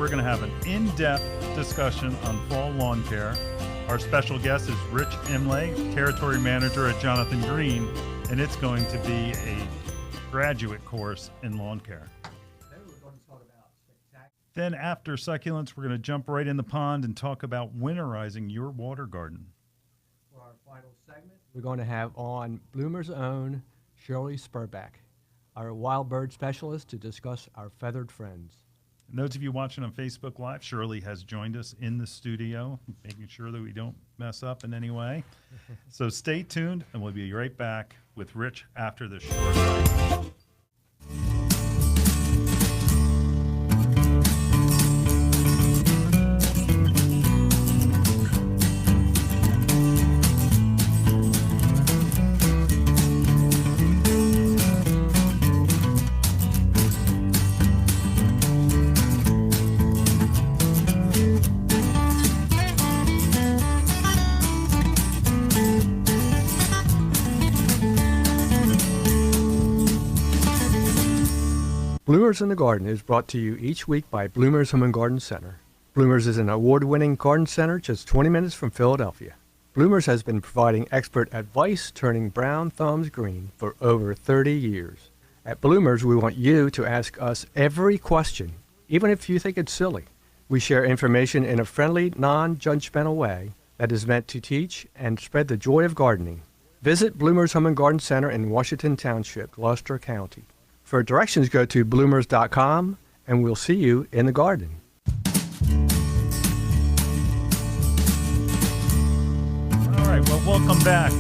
we're going to have an in-depth discussion on fall lawn care. Our special guest is Rich Imlay, Territory Manager at Jonathan Green, and it's going to be a graduate course in lawn care. Then after succulents, we're going to jump right in the pond and talk about winterizing your water garden. For our final segment, we're going to have on Bloomer's Own Shirley Spurback, our wild bird specialist, to discuss our feathered friends. And those of you watching on Facebook Live, Shirley has joined us in the studio, making sure that we don't mess up in any way. So stay tuned, and we'll be right back with Rich after this short break. Bloomers in the Garden is brought to you each week by Bloomers Home and Garden Center. Bloomers is an award-winning garden center just 20 minutes from Philadelphia. Bloomers has been providing expert advice turning brown thumbs green for over 30 years. At Bloomers, we want you to ask us every question, even if you think it's silly. We share information in a friendly, non-judgmental way that is meant to teach and spread the joy of gardening. Visit Bloomers Home and Garden Center in Washington Township, Gloucester County. For directions, go to bloomers.com, and we'll see you in the garden. All right, well, welcome back.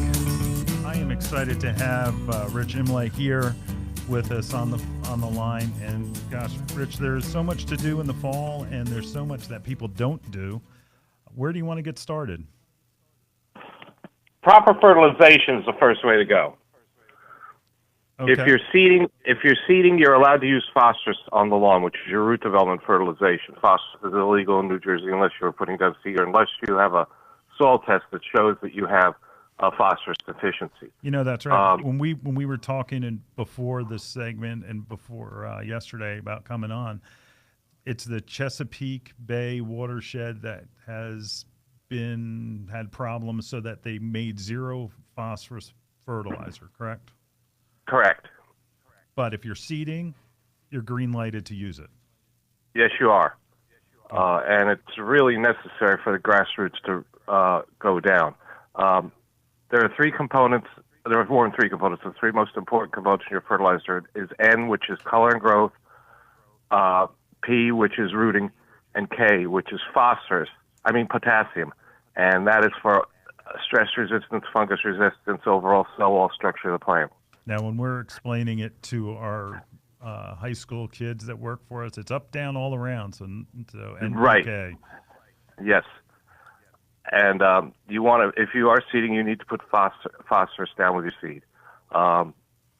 I am excited to have Rich Imlay here with us on the line. And gosh, Rich, there's so much to do in the fall, and there's so much that people don't do. Where do you want to get started? Proper fertilization is the first way to go. Okay. If you're seeding, you're allowed to use phosphorus on the lawn, which is your root development fertilization. Phosphorus is illegal in New Jersey unless you're putting down seed or unless you have a soil test that shows that you have a phosphorus deficiency. You know, that's right. When we were talking before this segment and before yesterday about coming on, it's the Chesapeake Bay watershed that has had problems, so that they made zero phosphorus fertilizer, correct? Correct. But if you're seeding, you're green lighted to use it. Yes, you are. And it's really necessary for the grassroots to go down. There are three components. There are more than three components. The three most important components in your fertilizer is N, which is color and growth, P, which is rooting, and K, which is potassium. And that is for stress resistance, fungus resistance, overall cell wall structure of the plant. Now, when we're explaining it to our high school kids that work for us, it's up, down, all around. So NPK. Right. Yes. And if you are seeding, you need to put phosphorus down with your seed.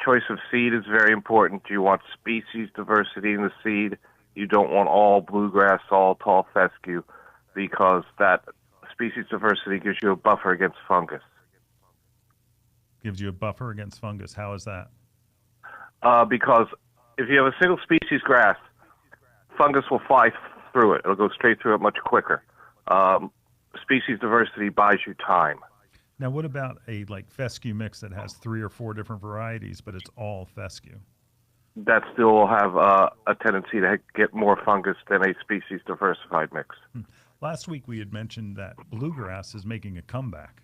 Choice of seed is very important. You want species diversity in the seed. You don't want all bluegrass, all tall fescue, because that species diversity gives you a buffer against fungus. Gives you a buffer against fungus. How is that? Because if you have a single species grass, fungus will fly through it. It'll go straight through it much quicker. Species diversity buys you time. Now, what about a fescue mix that has 3 or 4 different varieties, but it's all fescue? That still will have a tendency to get more fungus than a species diversified mix. Last week we had mentioned that bluegrass is making a comeback.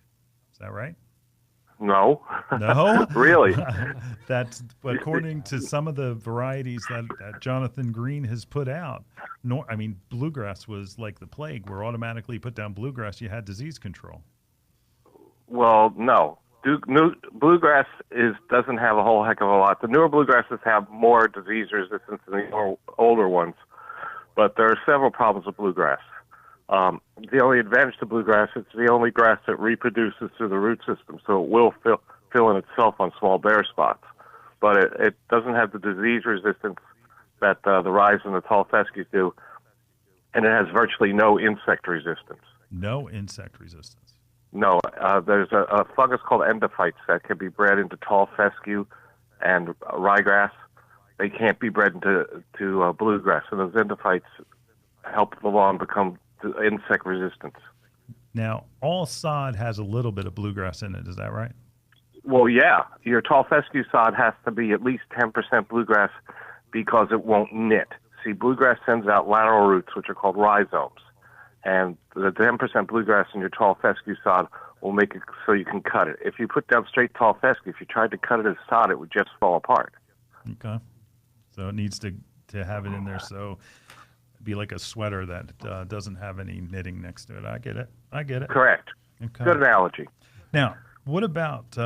Is that right? No. No? Really? That's according to some of the varieties that Jonathan Green has put out. Bluegrass was like the plague, where automatically put down bluegrass, you had disease control. Well, no. Bluegrass doesn't have a whole heck of a lot. The newer bluegrasses have more disease resistance than the older ones, but there are several problems with bluegrass. The only advantage to bluegrass, it's the only grass that reproduces through the root system, so it will fill in itself on small bare spots. But it doesn't have the disease resistance that the rye and the tall fescues do, and it has virtually no insect resistance. No insect resistance? No. There's a fungus called endophytes that can be bred into tall fescue and ryegrass. They can't be bred into bluegrass, and those endophytes help the lawn become insect resistant. Now, all sod has a little bit of bluegrass in it. Is that right? Well, yeah, your tall fescue sod has to be at least 10% bluegrass because it won't knit. See, bluegrass sends out lateral roots, which are called rhizomes, and the 10% bluegrass in your tall fescue sod will make it so you can cut it. If you put down straight tall fescue, if you tried to cut it as sod, it would just fall apart. Okay. So it needs to have it in there. So it'd be like a sweater that doesn't have any knitting next to it. I get it. I get it. Correct. Okay. Good analogy. Now, what about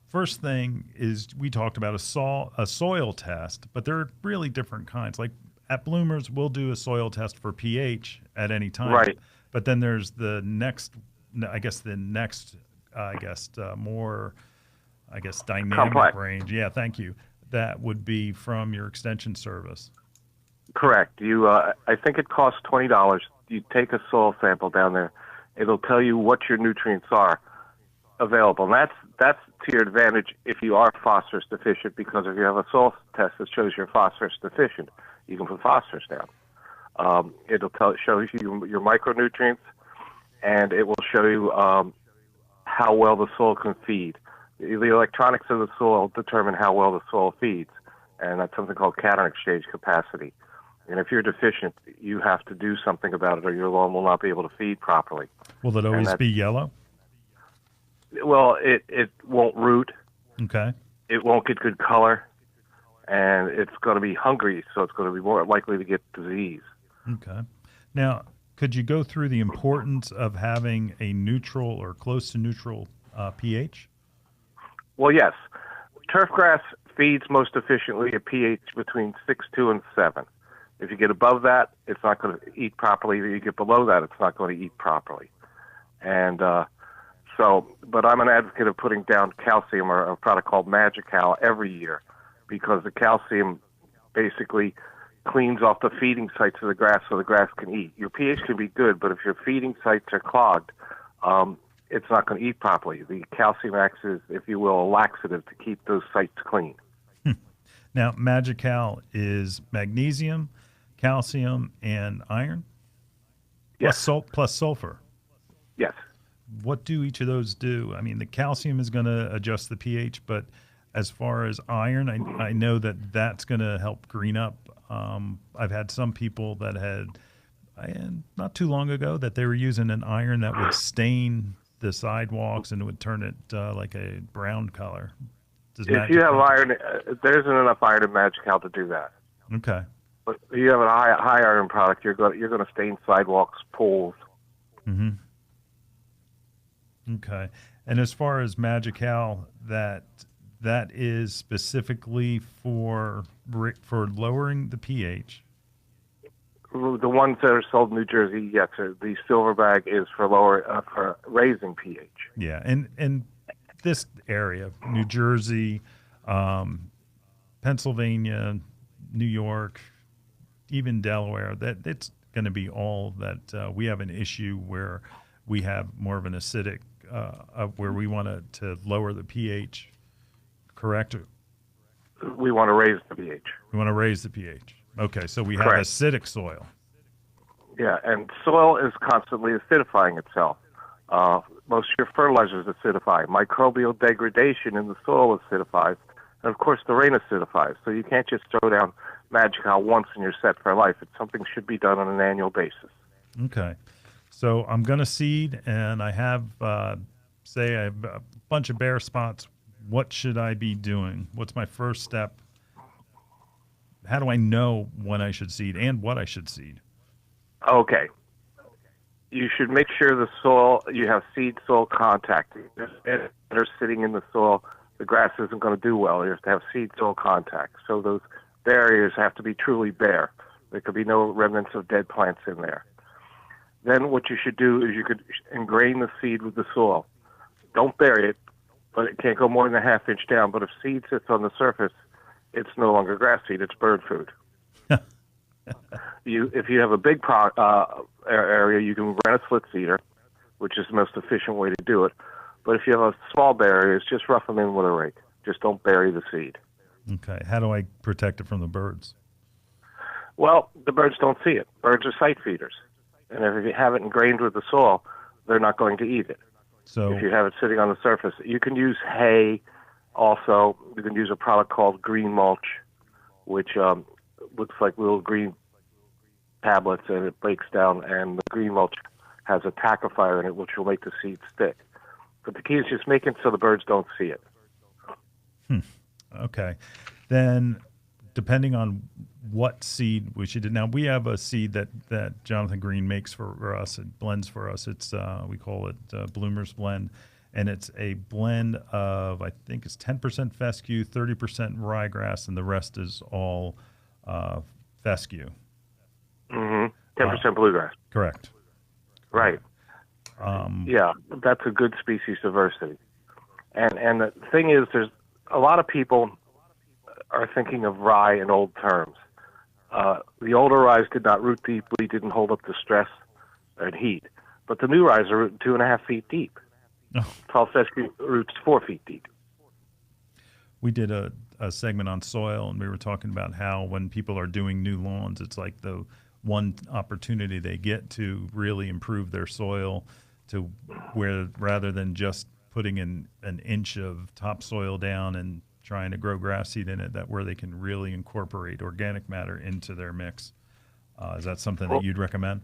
first thing is we talked about a soil test, but there are really different kinds. Like at Bloomers, we'll do a soil test for pH at any time. Right. But then there's the next, more, dynamic Complex. range. Yeah, thank you. That would be from your extension service. Correct. You, I think it costs $20. You take a soil sample down there. It'll tell you what your nutrients are available. And that's to your advantage if you are phosphorus deficient, because if you have a soil test that shows you're phosphorus deficient, you can put phosphorus down. It'll show you your micronutrients, and it will show you how well the soil can feed. The electronics of the soil determine how well the soil feeds, and that's something called cation exchange capacity. And if you're deficient, you have to do something about it, or your lawn will not be able to feed properly. Will it always be yellow? Well, it won't root. Okay. It won't get good color, and it's going to be hungry, so it's going to be more likely to get disease. Okay. Now, could you go through the importance of having a neutral or close to neutral pH? Well, yes. Turfgrass feeds most efficiently at pH between 6.2 and 7. If you get above that, it's not going to eat properly. If you get below that, it's not going to eat properly. And but I'm an advocate of putting down calcium or a product called Magical every year, because the calcium basically cleans off the feeding sites of the grass so the grass can eat. Your pH can be good, but if your feeding sites are clogged, it's not going to eat properly. The calcium acts as, if you will, a laxative to keep those sites clean. Now, Magical is magnesium, calcium, and iron? Yes. Plus sulfur? Yes. What do each of those do? I mean, the calcium is going to adjust the pH, but as far as iron, I know that that's going to help green up. I've had some people that not too long ago, that they were using an iron that would stain the sidewalks and it would turn it like a brown color. If you have iron, there isn't enough iron in Magical to do that. Okay. But if you have a high iron product, you're going to stain sidewalks, pools. Mm-hmm. Okay. And as far as Magical, that is specifically for lowering the pH. The ones that are sold in New Jersey, yes, the silver bag is for raising pH. Yeah, and this area, New Jersey, Pennsylvania, New York, even Delaware, that it's going to be all that we have an issue where we have more of an acidic, where we want to lower the pH. Correct? We want to raise the pH. We want to raise the pH. Okay, so we Correct. have acidic soil. Yeah, and soil is constantly acidifying itself. Most of your fertilizers acidify. Microbial degradation in the soil acidifies. And, of course, the rain acidifies. So you can't just throw down Magical once and you're set for life. It's something should be done on an annual basis. Okay. So I'm going to seed, and I have, I have a bunch of bare spots. What should I be doing? What's my first step? How do I know when I should seed and what I should seed? Okay. You should make sure the soil, you have seed-soil contact. If that are sitting in the soil, the grass isn't going to do well. You have to have seed-soil contact. So those areas have to be truly bare. There could be no remnants of dead plants in there. Then what you should do is you could ingrain the seed with the soil. Don't bury it, but it can't go more than a half-inch down. But if seed sits on the surface, it's no longer grass seed, it's bird food. If you have a big area, you can rent a split seeder, which is the most efficient way to do it. But if you have a small areas, just rough them in with a rake. Just don't bury the seed. Okay. How do I protect it from the birds? Well, the birds don't see it. Birds are sight feeders. And if you have it ingrained with the soil, they're not going to eat it. So If you have it sitting on the surface, you can use hay. Also, you can use a product called green mulch, which looks like little green tablets, and it breaks down, and the green mulch has a tackifier in it, which will make the seeds stick. But the key is just making it so the birds don't see it. okay, then depending on what seed we should do. Now we have a seed that Jonathan Green makes for us. It blends for us. It's we call it Bloomer's Blend, and it's a blend of, I think it's 10% fescue, 30% ryegrass, and the rest is all fescue. 10% bluegrass. Correct. Right. Yeah, that's a good species diversity. And the thing is, there's a lot of people are thinking of rye in old terms. The older ryes did not root deeply, didn't hold up to stress and heat. But the new ryes are rooting 2.5 feet deep. Oh. Tall fescue roots 4 feet deep. We did a segment on soil, and we were talking about how when people are doing new lawns, it's like the one opportunity they get to really improve their soil, to where rather than just putting in an inch of topsoil down and trying to grow grass seed in it, that where they can really incorporate organic matter into their mix. Is that something that you'd recommend?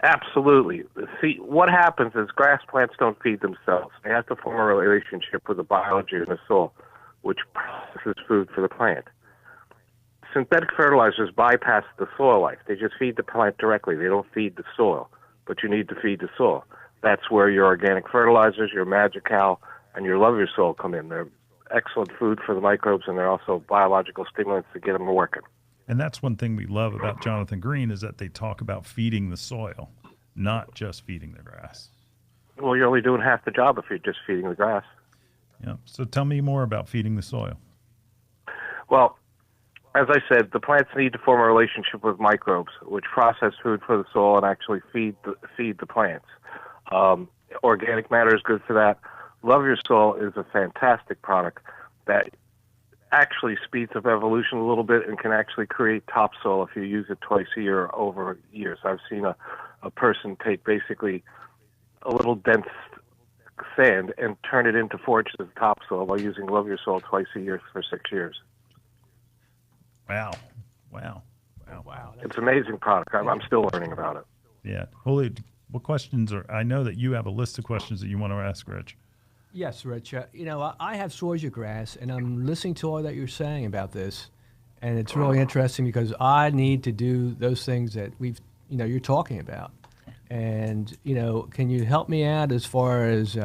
Absolutely. See, what happens is grass plants don't feed themselves. They have to form a relationship with the biology in the soil, which processes food for the plant. Synthetic fertilizers bypass the soil life. They just feed the plant directly. They don't feed the soil, but you need to feed the soil. That's where your organic fertilizers, your Magical, and your Love Your Soil come in. They're excellent food for the microbes, and they're also biological stimulants to get them working. And that's one thing we love about Jonathan Green, is that they talk about feeding the soil, not just feeding the grass. Well, you're only doing half the job if you're just feeding the grass. Yeah. So tell me more about feeding the soil. Well, as I said, the plants need to form a relationship with microbes, which process food for the soil and actually feed the plants. Organic matter is good for that. Love Your Soil is a fantastic product that actually speeds up evolution a little bit and can actually create topsoil if you use it twice a year or over years. I've seen a person take basically a little dense sand and turn it into 4 inches of topsoil by using Love Your Soil twice a year for 6 years. Wow. It's an amazing product. I'm still learning about it. Yeah. Julio, what questions are, I know that you have a list of questions that you want to ask Rich. Yes, Rich. I have zoysia grass, and I'm listening to all that you're saying about this, and it's really interesting because I need to do those things that you're talking about. And, can you help me out as far as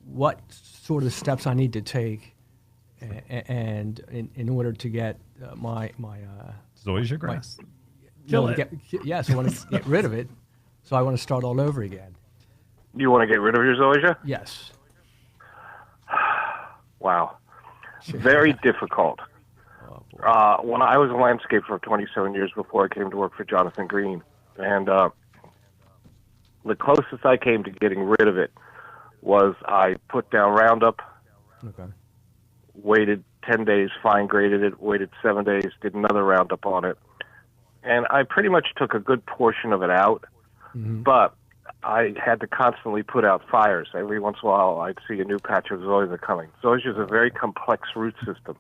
what sort of steps I need to take and in order to get my Zoysia grass. I want to get rid of it, so I want to start all over again. You want to get rid of your zoysia? Yes. Wow. Very difficult. When I was a landscaper for 27 years before I came to work for Jonathan Green, and the closest I came to getting rid of it was I put down Roundup, waited 10 days, fine graded it, waited 7 days, did another Roundup on it, and I pretty much took a good portion of it out, but I had to constantly put out fires. Every once in a while, I'd see a new patch of zoysia coming. Zoysia is a very complex root system,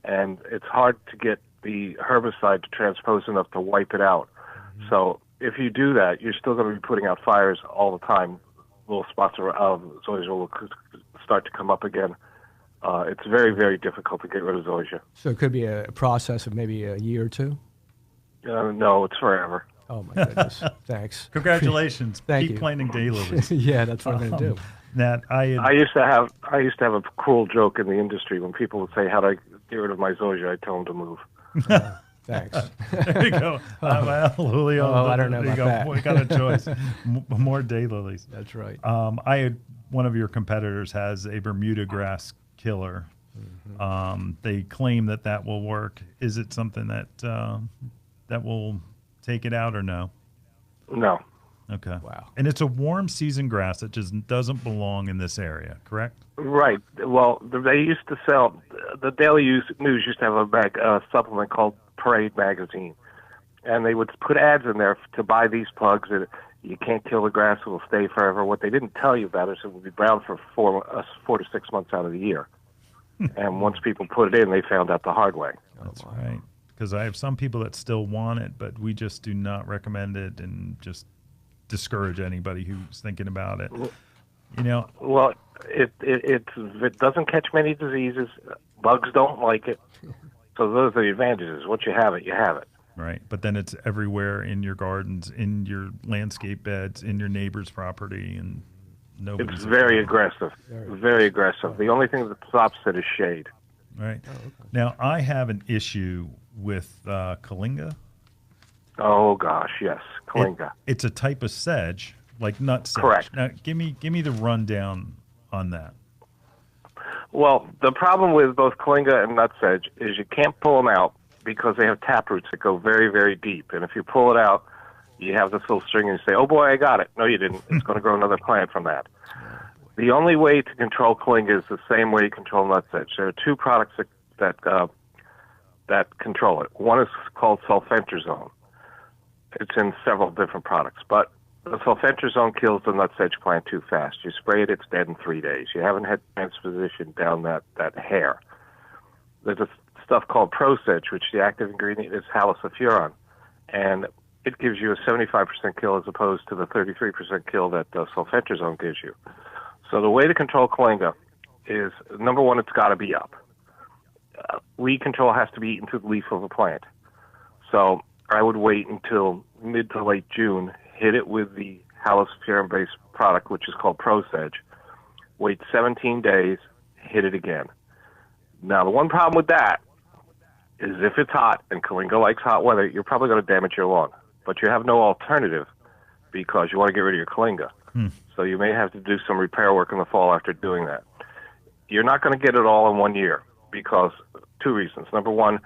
and it's hard to get the herbicide to transpose enough to wipe it out. So if you do that, you're still going to be putting out fires all the time. Little spots of zoysia will start to come up again. It's very, very difficult to get rid of zoysia. So it could be a process of maybe a year or two? No, it's forever. Oh, my goodness. Thanks. Congratulations. Thank Keep you. planting daylilies. Yeah, that's what I'm going to do. Nat, I used to have a cruel joke in the industry when people would say, "How do I get rid of my zoysia?" I tell them to move. Thanks. There you go. Well, Julio, I don't know about that. We got a choice. More daylilies. That's right. One of your competitors has a Bermuda grass killer. They claim that will work. Is it something that will take it out or no? No. Okay. Wow. And it's a warm season grass that just doesn't belong in this area, correct? Right. Well, they used to sell, the Daily News used to have a supplement called Parade magazine, and they would put ads in there to buy these plugs. And you can't kill the grass; it will stay forever. What they didn't tell you about is it will be brown for 4 to 6 months out of the year. And once people put it in, they found out the hard way. That's right. Because I have some people that still want it, but we just do not recommend it and just discourage anybody who's thinking about it. You know, Well, it doesn't catch many diseases. Bugs don't like it. So those are the advantages. Once you have it, you have it. right. But then it's everywhere in your gardens, in your landscape beds, in your neighbor's property, and nobody's. It's very aggressive. Very aggressive. The only thing that stops it is shade. Right. Now, I have an issue with Kalinga. Oh gosh, yes, Kalinga. It's a type of sedge, like nut sedge. Correct. Now, give me the rundown on that. Well, the problem with both Kalinga and nutsedge is you can't pull them out because they have tap roots that go very, very deep. And if you pull it out, you have this little string and you say, "Oh boy, I got it." No, you didn't. It's going to grow another plant from that. The only way to control Kalinga is the same way you control nutsedge. There are two products that control it. One is called sulfentrazone. It's in several different products, but the sulfentrazone kills the nutsedge plant too fast. You spray it, it's dead in 3 days. You haven't had transposition down that hair. There's a stuff called Prosedge, which the active ingredient is halosulfuron, and it gives you a 75% kill as opposed to the 33% kill that sulfentrazone gives you. So the way to control Kalinga is, number one, it's got to be up. Weed control has to be eaten through the leaf of a plant. So I would wait until mid to late June, hit it with the halosulfuron-based product, which is called Prosedge. Wait 17 days, hit it again. Now, the one problem with that is if it's hot, and Kalinga likes hot weather, you're probably going to damage your lawn. But you have no alternative because you want to get rid of your Kalinga. So you may have to do some repair work in the fall after doing that. You're not going to get it all in 1 year because two reasons. Number one,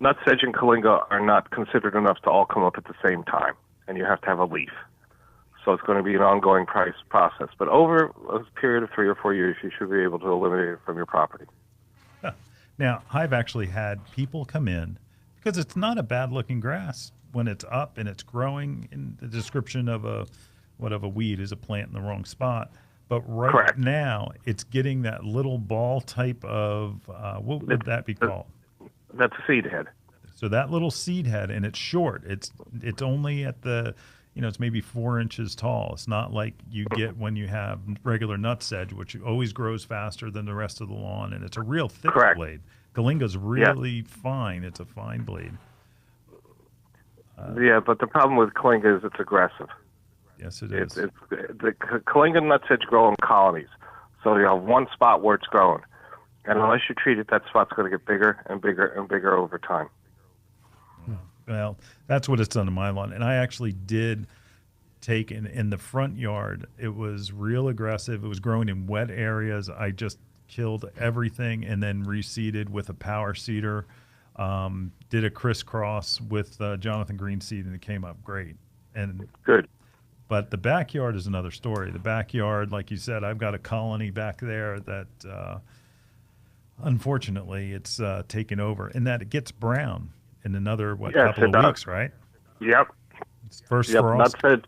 nutsedge and Kalinga are not considered enough to all come up at the same time, and you have to have a leaf. So it's going to be an ongoing process. But over a period of 3 or 4 years, you should be able to eliminate it from your property. Now, I've actually had people come in because it's not a bad-looking grass when it's up and it's growing. In the description of a weed is a plant in the wrong spot. But right Correct. now, it's getting that little ball type of what would that be called? That's a seed head. So that little seed head, and it's short. It's only at the, it's maybe 4 inches tall. It's not like you get when you have regular nutsedge, which always grows faster than the rest of the lawn, and it's a real thick Correct. blade. Kalinga's really fine. It's a fine blade. Yeah, but the problem with Kalinga is it's aggressive. Yes, it is. The Kalinga and nutsedge grow in colonies. So you have one spot where it's growing. And unless you treat it, that spot's going to get bigger and bigger and bigger over time. Well, that's what it's done to my lawn. And I actually did take in the front yard. It was real aggressive. It was growing in wet areas. I just killed everything and then reseeded with a power seeder. Did a crisscross with Jonathan Green seed, and it came up great. And Good. But the backyard is another story. The backyard, like you said, I've got a colony back there that unfortunately it's taken over, and that it gets brown in another couple of weeks, right? Yep. It's first frost. Nutsedge.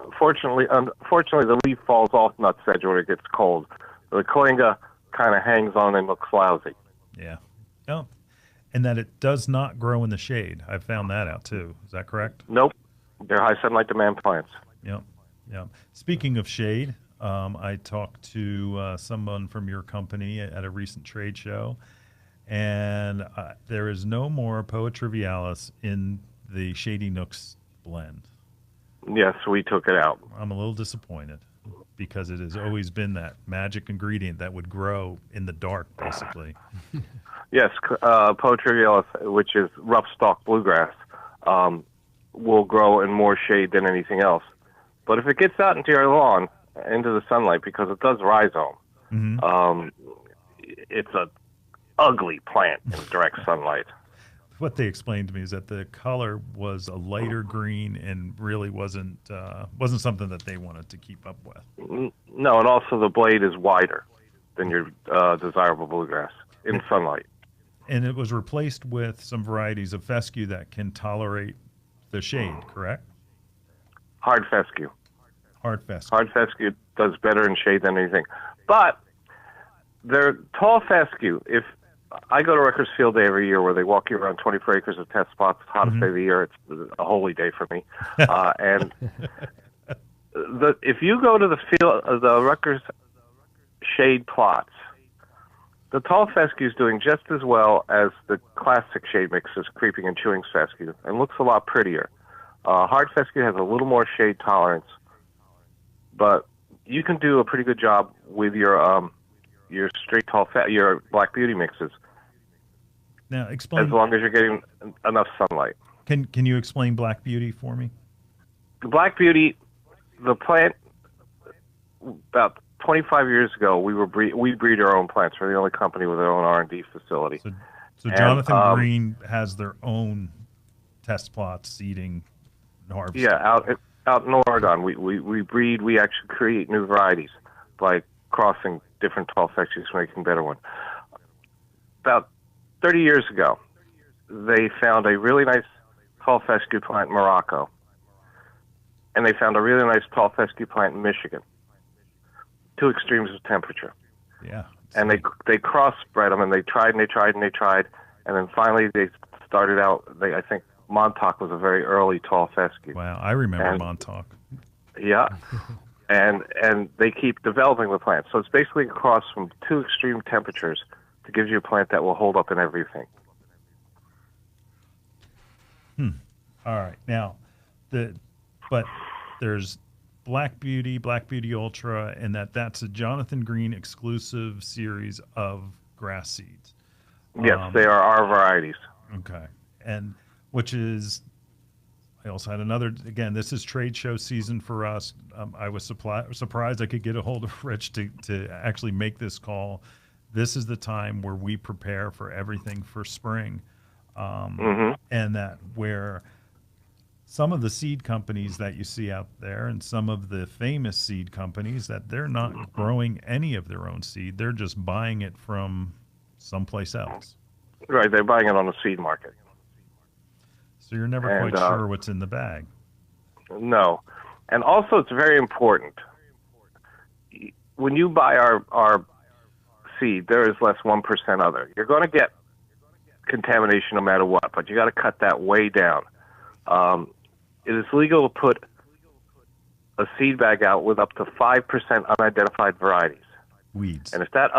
Unfortunately, the leaf falls off nutsedge when it gets cold. The Kalinga kind of hangs on and looks lousy. Yeah. Oh, and that it does not grow in the shade. I found that out too. Is that correct? Nope. They're high sunlight demand plants. Yep. Yep. Speaking of shade, I talked to someone from your company at a recent trade show, and there is no more Poa trivialis in the Shady Nooks blend. Yes, we took it out. I'm a little disappointed because it has always been that magic ingredient that would grow in the dark, basically. Yes, Poa trivialis, which is rough stalk bluegrass, will grow in more shade than anything else. But if it gets out into your lawn, into the sunlight, because it does rhizome, it's a ugly plant in direct sunlight. What they explained to me is that the color was a lighter green and really wasn't something that they wanted to keep up with. No, and also the blade is wider than your desirable bluegrass in sunlight. and it was replaced with some varieties of fescue that can tolerate the shade, correct? Hard fescue. Hard fescue. Hard fescue does better in shade than anything. But they're tall fescue. If I go to Rutgers Field Day every year where they walk you around 24 acres of test spots, hottest day of the year. It's a holy day for me. And if you go to the field, the Rutgers shade plots, the tall fescue is doing just as well as the classic shade mixes, creeping and chewing fescue, and looks a lot prettier. Hard fescue has a little more shade tolerance, but you can do a pretty good job with your straight tall your Black Beauty mixes. Now, explain. As long as you're getting enough sunlight. Can you explain Black Beauty for me? The Black Beauty, the plant, about 25 years ago, we breed our own plants. We're the only company with our own R&D facility. So Jonathan Green has their own test plots, seeding, and harvesting. Yeah, out in Oregon, we breed. We actually create new varieties by crossing different tall fescues, making better one. About 30 years ago, they found a really nice tall fescue plant in Morocco, and they found a really nice tall fescue plant in Michigan. Two extremes of temperature. Yeah. And they crossbred them, and they tried, and then finally they started out. I think Montauk was a very early tall fescue. Wow, I remember Montauk. Yeah. And they keep developing the plant. So it's basically a cross from two extreme temperatures to give you a plant that will hold up in everything. All right. Now, but there's Black Beauty Ultra, and that's a Jonathan Green exclusive series of grass seeds. Yes, they are our varieties. Okay. And which is, I also had another, again, this is trade show season for us. I was surprised I could get a hold of Rich to actually make this call. This is the time where we prepare for everything for spring. And that where some of the seed companies that you see out there and some of the famous seed companies that they're not growing any of their own seed. They're just buying it from someplace else. Right, they're buying it on the seed market. So you're never quite sure what's in the bag. No. And also it's very important. When you buy our seed, there is less 1% other. You're going to get contamination no matter what, but you got to cut that way down. It is legal to put a seed bag out with up to 5% unidentified varieties. Weeds. And if that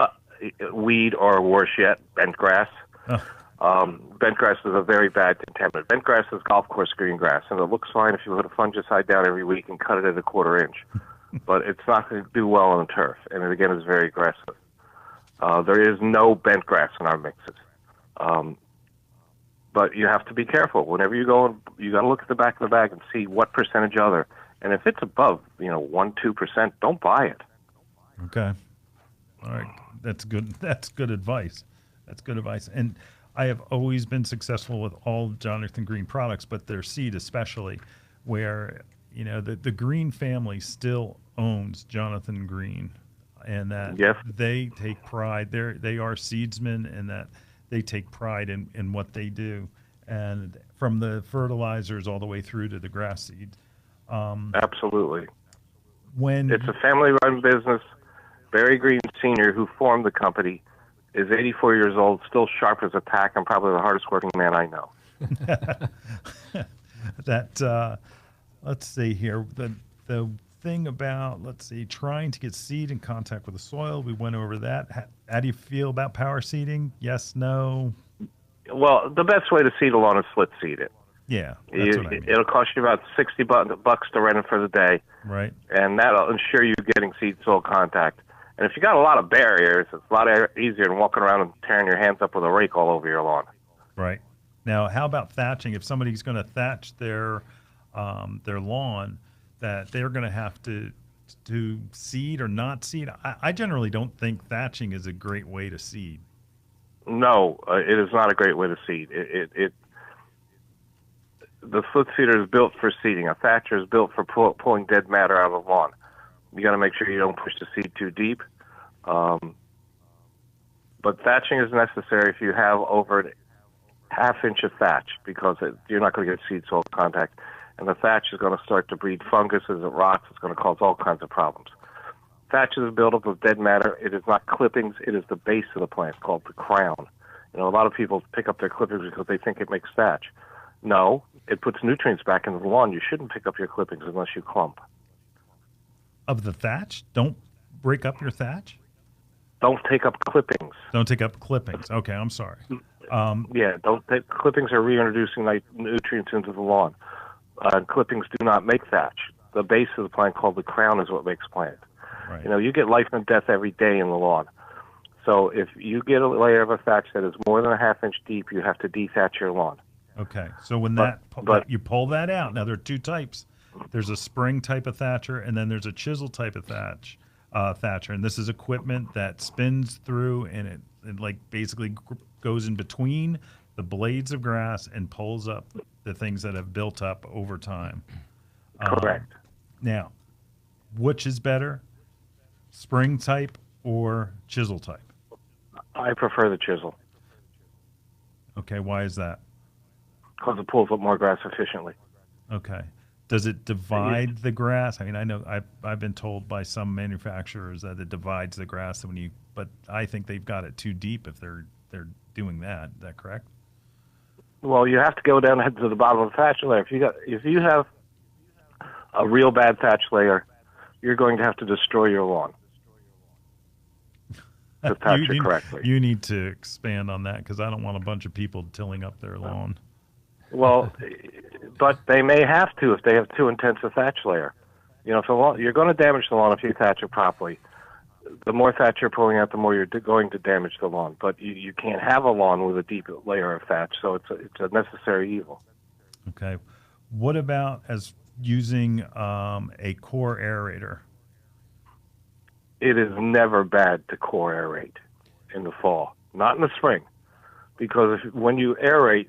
weed, or worse yet, bent grass. Bent grass is a very bad contaminant. Bent grass is golf course green grass, and it looks fine if you put a fungicide down every week and cut it at a 1/4 inch. But it's not going to do well on the turf, and it, again, is very aggressive. There is no bent grass in our mixes. But you have to be careful. Whenever you go, you got to look at the back of the bag and see what percentage other. And if it's above, 1-2%, don't buy it. Okay. All right. That's good. That's good advice. That's good advice. And I have always been successful with all Jonathan Green products, but their seed especially, where, the Green family still owns Jonathan Green, and that they take pride. They are seedsmen, and that they take pride in what they do, and from the fertilizers all the way through to the grass seed. Absolutely. When it's a family-run business, Barry Green Sr., who formed the company, is 84 years old, still sharp as a tack, and probably the hardest-working man I know. Let's see here. The thing about, trying to get seed in contact with the soil, we went over that. How do you feel about power seeding? Yes, no? Well, the best way to seed a lawn is split seed it. Yeah, that's what I mean. It'll cost you about $60 to rent it for the day. Right. And that'll ensure you getting seed-soil contact. And if you got a lot of barriers, it's a lot easier than walking around and tearing your hands up with a rake all over your lawn. Right. Now, how about thatching? If somebody's going to thatch their lawn, that they're going to have to seed or not seed. I generally don't think thatching is a great way to seed. No, it is not a great way to seed. The split seeder is built for seeding. A thatcher is built for pulling dead matter out of the lawn. You got to make sure you don't push the seed too deep. But thatching is necessary if you have over a half inch of thatch, because you're not going to get seed soil contact. And the thatch is going to start to breed fungus as it rots. It's going to cause all kinds of problems. Thatch is a buildup of dead matter. It is not clippings. It is the base of the plant called the crown. A lot of people pick up their clippings because they think it makes thatch. No, it puts nutrients back into the lawn. You shouldn't pick up your clippings unless you clump. Of the thatch? Don't break up your thatch? Don't take up clippings. Don't take up clippings. Okay, I'm sorry. Don't take clippings are reintroducing nutrients into the lawn. Clippings do not make thatch. The base of the plant called the crown is what makes plant. Right. You get life and death every day in the lawn. So if you get a layer of a thatch that is more than a half inch deep, you have to dethatch your lawn. Okay. So when you pull that out, now there are two types. There's a spring type of thatcher, and then there's a chisel type of thatcher. And this is equipment that spins through, and it like basically goes in between the blades of grass and pulls up the things that have built up over time. Correct. Now, which is better, spring type or chisel type? I prefer the chisel. Okay, why is that? Because it pulls up more grass efficiently. Okay. Does it divide the grass? I mean, I know I've been told by some manufacturers that it divides the grass but I think they've got it too deep if they're doing that. Is that correct? Well, you have to go down to the bottom of the thatch layer. If you have a real bad thatch layer, you're going to have to destroy your lawn to thatch it correctly. You need to expand on that, because I don't want a bunch of people tilling up their lawn. Well, but they may have to if they have too intense a thatch layer. If the lawn, you're going to damage the lawn if you thatch it properly. The more thatch you're pulling out, the more you're going to damage the lawn. But you can't have a lawn with a deep layer of thatch, so it's a necessary evil. Okay. What about as using a core aerator? It is never bad to core aerate in the fall, not in the spring, because when you aerate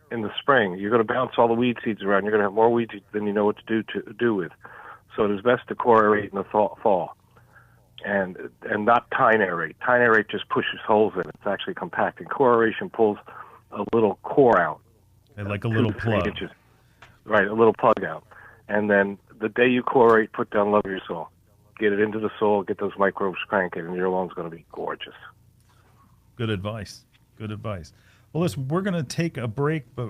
in the spring, you're going to bounce all the weed seeds around. You're going to have more weed seeds than you know what to do with. So it is best to core aerate in the fall, and not tine aerate. Tine aerate just pushes holes in it. It's actually compacting. Core aeration pulls a little core out, like a little plug. 3 inches. Right, a little plug out. And then the day you core aerate, put down Love Soil. Get it into the soil, get those microbes cranking, and your lawn's going to be gorgeous. Good advice. Good advice. Well, listen, we're going to take a break, but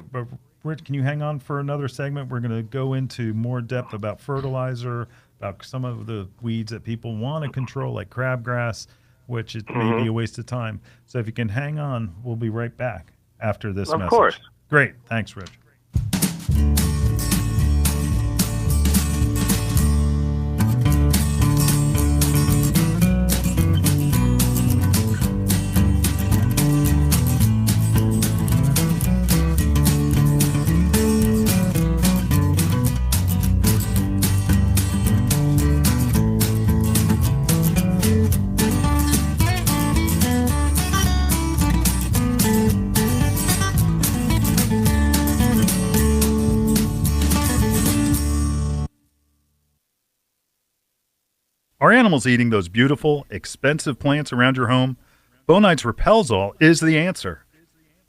Rich, can you hang on for another segment? We're going to go into more depth about fertilizer, about some of the weeds that people want to control, like crabgrass, which it may be a waste of time. So if you can hang on, we'll be right back after this message. Of course. Great. Thanks, Rich. Are animals eating those beautiful, expensive plants around your home? Bonide's Repelzol is the answer.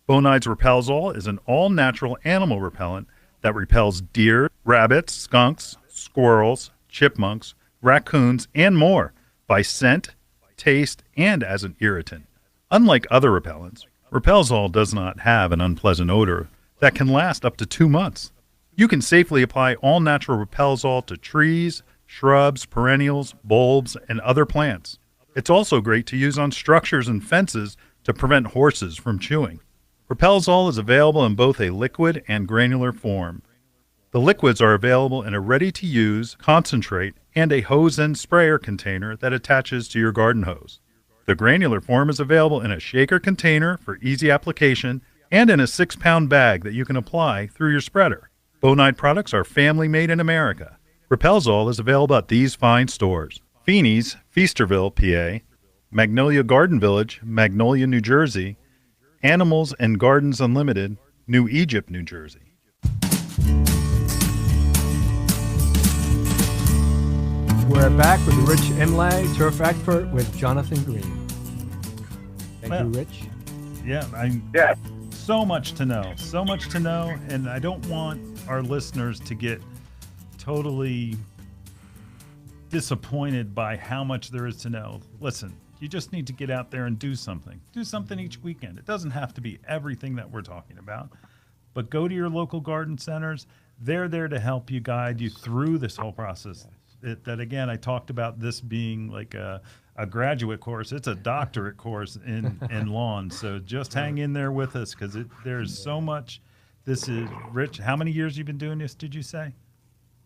Bonide's Repelzol is an all-natural animal repellent that repels deer, rabbits, skunks, squirrels, chipmunks, raccoons, and more by scent, taste, and as an irritant. Unlike other repellents, Repelzol does not have an unpleasant odor that can last up to 2 months. You can safely apply all-natural Repelzol to trees, shrubs, perennials, bulbs, and other plants. It's also great to use on structures and fences to prevent horses from chewing. Repelzol is available in both a liquid and granular form. The liquids are available in a ready-to-use concentrate and a hose and sprayer container that attaches to your garden hose. The granular form is available in a shaker container for easy application and in a 6-pound bag that you can apply through your spreader. Bonide products are family-made in America. Repelzol is available at these fine stores: Feeney's, Feasterville, PA; Magnolia Garden Village, Magnolia, New Jersey; Animals and Gardens Unlimited, New Egypt, New Jersey. We're back with the Rich Imlay, turf expert with Jonathan Green. Thank Well, you, Rich. Yeah, Yeah. so much to know, and I don't want our listeners to get totally disappointed by how much there is to know. Listen, you just need to get out there and do something. Do something each weekend. It doesn't have to be everything that we're talking about, but go to your local garden centers. They're there to help you, guide you through this whole process. That again, I talked about this being like a graduate course. It's a doctorate course in lawn. So just hang in there with us because there's so much. This is Rich. How many years you've been doing this? Did you say?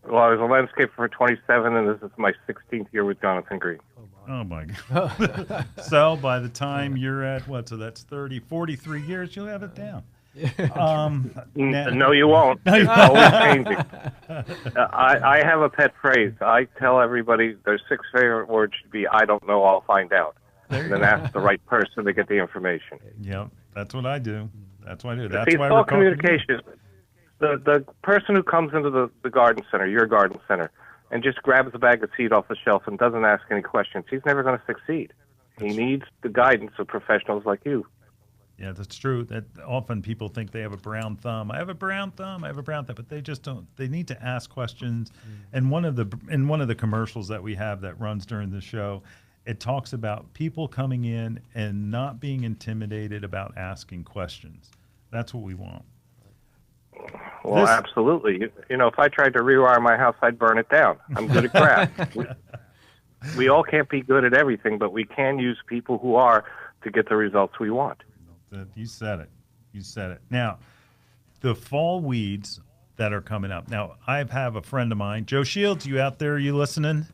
Well, I was a landscaper for 27, and this is my 16th year with Jonathan Green. Oh my God. So by the time you're at what? So that's 30, 43 years. You'll have it down. No, you won't. It's always changing. I have a pet phrase. I tell everybody their 6 favorite words should be, "I don't know, I'll find out." And then ask the right person to get the information. Yep, that's what I do. That's what I do. That's See, it's why all we're talking. communication. The person who comes into the garden center, your garden center, and just grabs a bag of seed off the shelf and doesn't ask any questions, he's never going to succeed. He needs the guidance of professionals like you. Yeah, that's true. That often people think they have a brown thumb. I have a brown thumb. I have a brown thumb, but they just don't. They need to ask questions. And one of the commercials that we have that runs during the show, it talks about people coming in and not being intimidated about asking questions. That's what we want. Well, absolutely. You know, if I tried to rewire my house, I'd burn it down. I'm good at craft. We all can't be good at everything, but we can use people who are to get the results we want. You said it. You said it. Now, the fall weeds that are coming up. Now, I have a friend of mine, Joe Shields. You out there? You listening?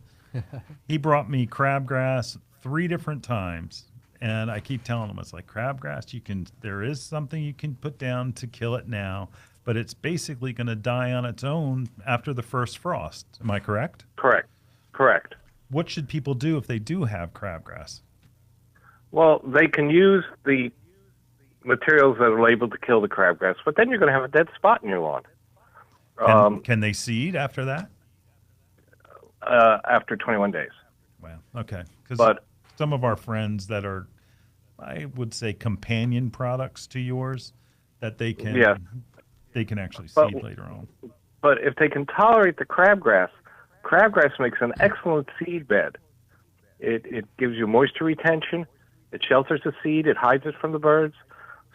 He brought me crabgrass 3 different times, and I keep telling him it's like crabgrass. There is something you can put down to kill it now, but it's basically going to die on its own after the first frost. Am I correct? Correct. What should people do if they do have crabgrass? Well, they can use the materials that are labeled to kill the crabgrass, but then you're going to have a dead spot in your lawn. Can they seed after that? After 21 days. Wow. Okay. Because some of our friends that are, I would say, companion products to yours, that they can actually seed later on. But if they can tolerate the crabgrass makes an excellent seed bed. It gives you moisture retention. It shelters the seed. It hides it from the birds.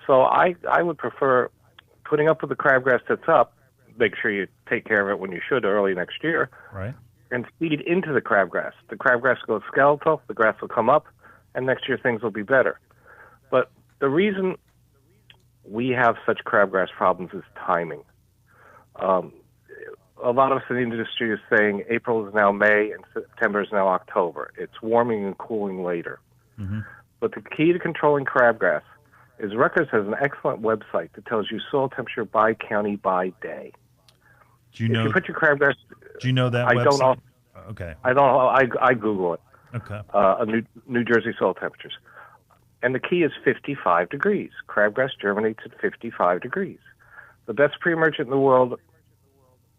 So I would prefer putting up with the crabgrass that's up. Make sure you take care of it when you should early next year. Right. And feed into the crabgrass. The crabgrass goes skeletal. The grass will come up, and next year things will be better. But the reason we have such crabgrass problems is timing. A lot of us in the industry is saying April is now May and September is now October. It's warming and cooling later. Mm-hmm. But the key to controlling crabgrass is Rutgers has an excellent website that tells you soil temperature by county by day. Do you know? If you put your crabgrass, do you know that I website? don't. Okay. I don't. I Google it. Okay. New Jersey soil temperatures, and the key is 55 degrees. Crabgrass germinates at 55 degrees. The best pre-emergent in the world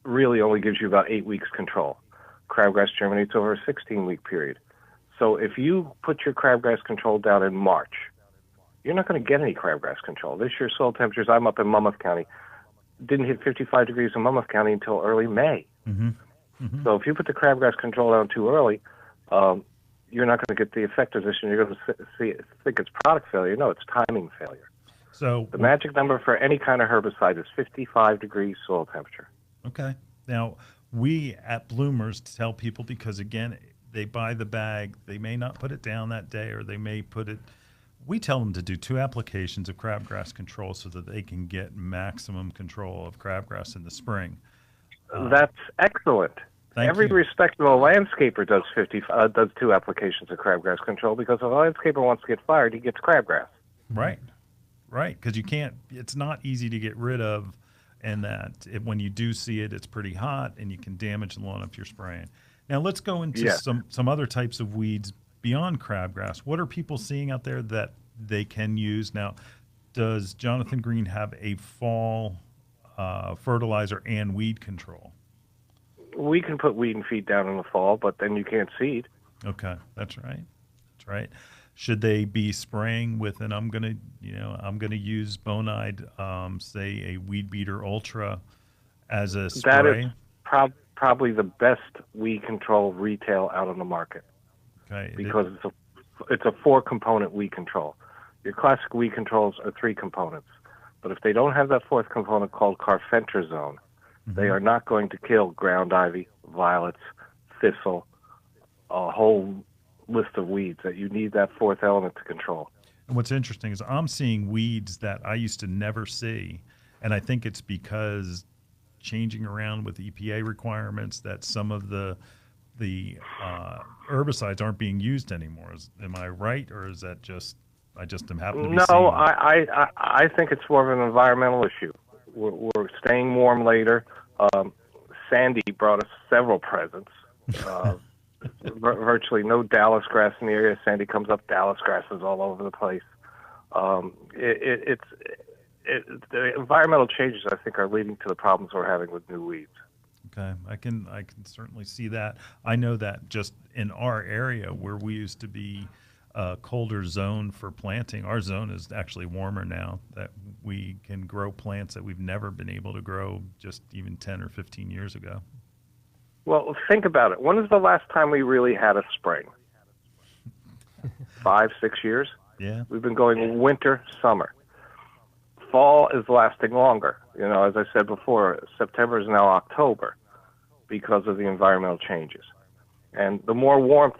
really only gives you about 8 weeks control. Crabgrass germinates over a 16-week period. So if you put your crabgrass control down in March, you're not going to get any crabgrass control. This year, soil temperatures, I'm up in Monmouth County, didn't hit 55 degrees in Monmouth County until early May. Mm-hmm. Mm-hmm. So if you put the crabgrass control down too early, you're not going to get the effect of this, and you're going to think it's product failure. No, it's timing failure. So the magic number for any kind of herbicide is 55 degrees soil temperature. Okay. Now, we at Bloomers tell people, because, again, they buy the bag, they may not put it down that day, or they may put it. We tell them to do 2 applications of crabgrass control so that they can get maximum control of crabgrass in the spring. That's excellent. Every you. respectable landscaper does 2 applications of crabgrass control, because if a landscaper wants to get fired, he gets crabgrass. Right. Because you can't. It's not easy to get rid of, and when you do see it, it's pretty hot, and you can damage the lawn if you're spraying. Now let's go into some other types of weeds beyond crabgrass. What are people seeing out there that they can use now? Does Jonathan Green have a fall fertilizer and weed control? We can put weed and feed down in the fall, but then you can't seed. Okay, that's right. should they be spraying with, and I'm gonna use Bonide, say a Weed Beater Ultra as a That is spray? probably the best weed control retail out on the market, Okay. because it's a 4-component weed control. Your classic weed controls are 3 components, but if they don't have that 4th component called carfentrazone, they are not going to kill ground ivy, violets, thistle, a whole list of weeds that you need that 4th element to control. And what's interesting is I'm seeing weeds that I used to never see, and I think it's because changing around with EPA requirements that some of the herbicides aren't being used anymore. Am I right, or is that just I just am happen to be No, seeing? I think it's more of an environmental issue. We're staying warm later. Sandy brought us several presents. Virtually no Dallas grass in the area. Sandy comes up, Dallas grass is all over the place. The environmental changes, I think, are leading to the problems we're having with new weeds. Okay, I can certainly see that. I know that just in our area where we used to be a colder zone for planting, our zone is actually warmer now, that we can grow plants that we've never been able to grow just even 10 or 15 years ago. Well, think about it. When is the last time we really had a spring? 5, 6 years? Yeah. We've been going winter, summer. Fall is lasting longer. As I said before, September is now October because of the environmental changes. And the more warmth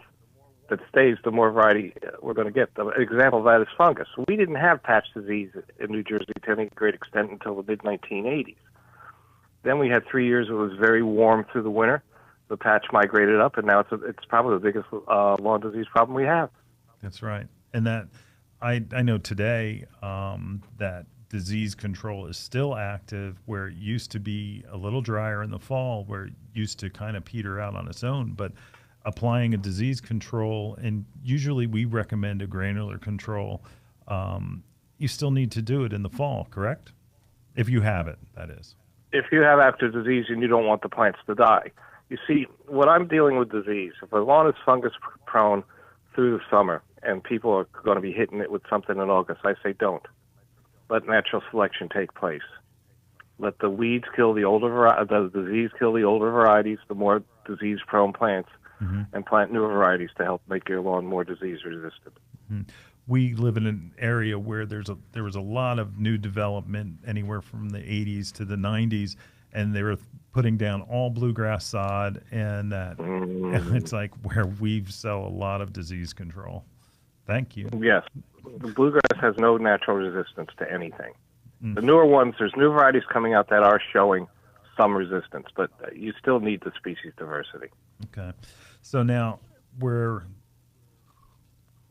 that stays, the more variety we're going to get. The example of that is fungus. We didn't have patch disease in New Jersey to any great extent until the mid-1980s. Then we had 3 years it was very warm through the winter. The patch migrated up, and now it's probably the biggest lawn disease problem we have. That's right. And that I know today that disease control is still active, where it used to be a little drier in the fall, where it used to kind of peter out on its own. But applying a disease control, and usually we recommend a granular control, you still need to do it in the fall, correct? If you have it, that is. If you have active disease and you don't want the plants to die. You see, when I'm dealing with disease, if a lawn is fungus prone through the summer and people are going to be hitting it with something in August, I say don't. Let natural selection take place. Let the weeds kill the disease kill the older varieties, the more disease-prone plants, and plant newer varieties to help make your lawn more disease-resistant. We live in an area where there was a lot of new development, anywhere from the 80s to the 90s, and they were putting down all bluegrass sod, and and it's like where we sell a lot of disease control. Thank you. Yes. The bluegrass has no natural resistance to anything. The newer ones, there's new varieties coming out that are showing some resistance, but you still need the species diversity. Okay. So now we're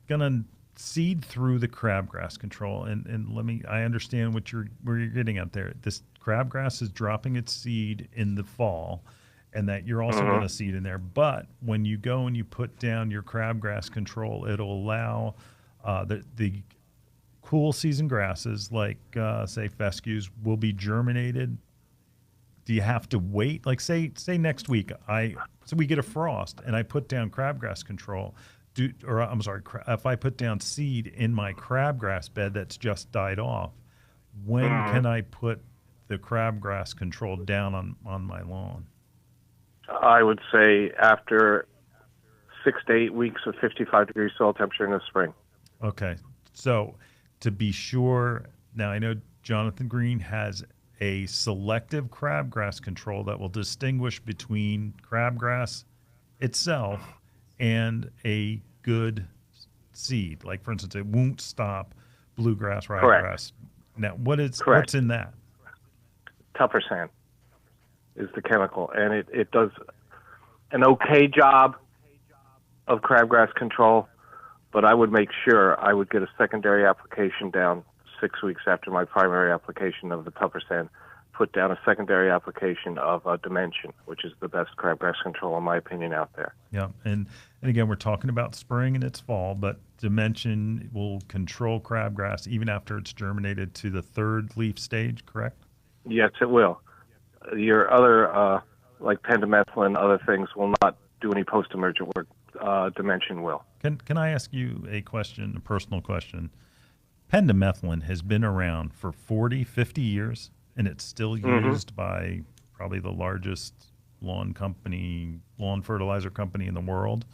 going to seed through the crabgrass control. And I understand where you're getting at there. This crabgrass is dropping its seed in the fall, and that you're also going to seed in there. But when you go and you put down your crabgrass control, it'll allow the cool season grasses like, say, fescues will be germinated. Do you have to wait? Like say next week, so we get a frost and I put down crabgrass control. If I put down seed in my crabgrass bed that's just died off, when can I put the crabgrass control down on my lawn? I would say after 6 to 8 weeks of 55-degree soil temperature in the spring. Okay. So to be sure, now I know Jonathan Green has a selective crabgrass control that will distinguish between crabgrass itself and a good seed. Like, for instance, it won't stop bluegrass, ryegrass. Now, what's in that? Tuppersan is the chemical, and it does an okay job of crabgrass control, but I would make sure I would get a secondary application down 6 weeks after my primary application of the Tuppersan, put down a secondary application of Dimension, which is the best crabgrass control, in my opinion, out there. Yeah, and again, we're talking about spring and it's fall, but Dimension will control crabgrass even after it's germinated to the third leaf stage, correct? Yes, it will. Your other, like pendimethalin, other things will not do any post-emergent work. dimension will. Can I ask you a question, a personal question? Pendimethalin has been around for 40, 50 years, and it's still used by probably the largest lawn fertilizer company in the world.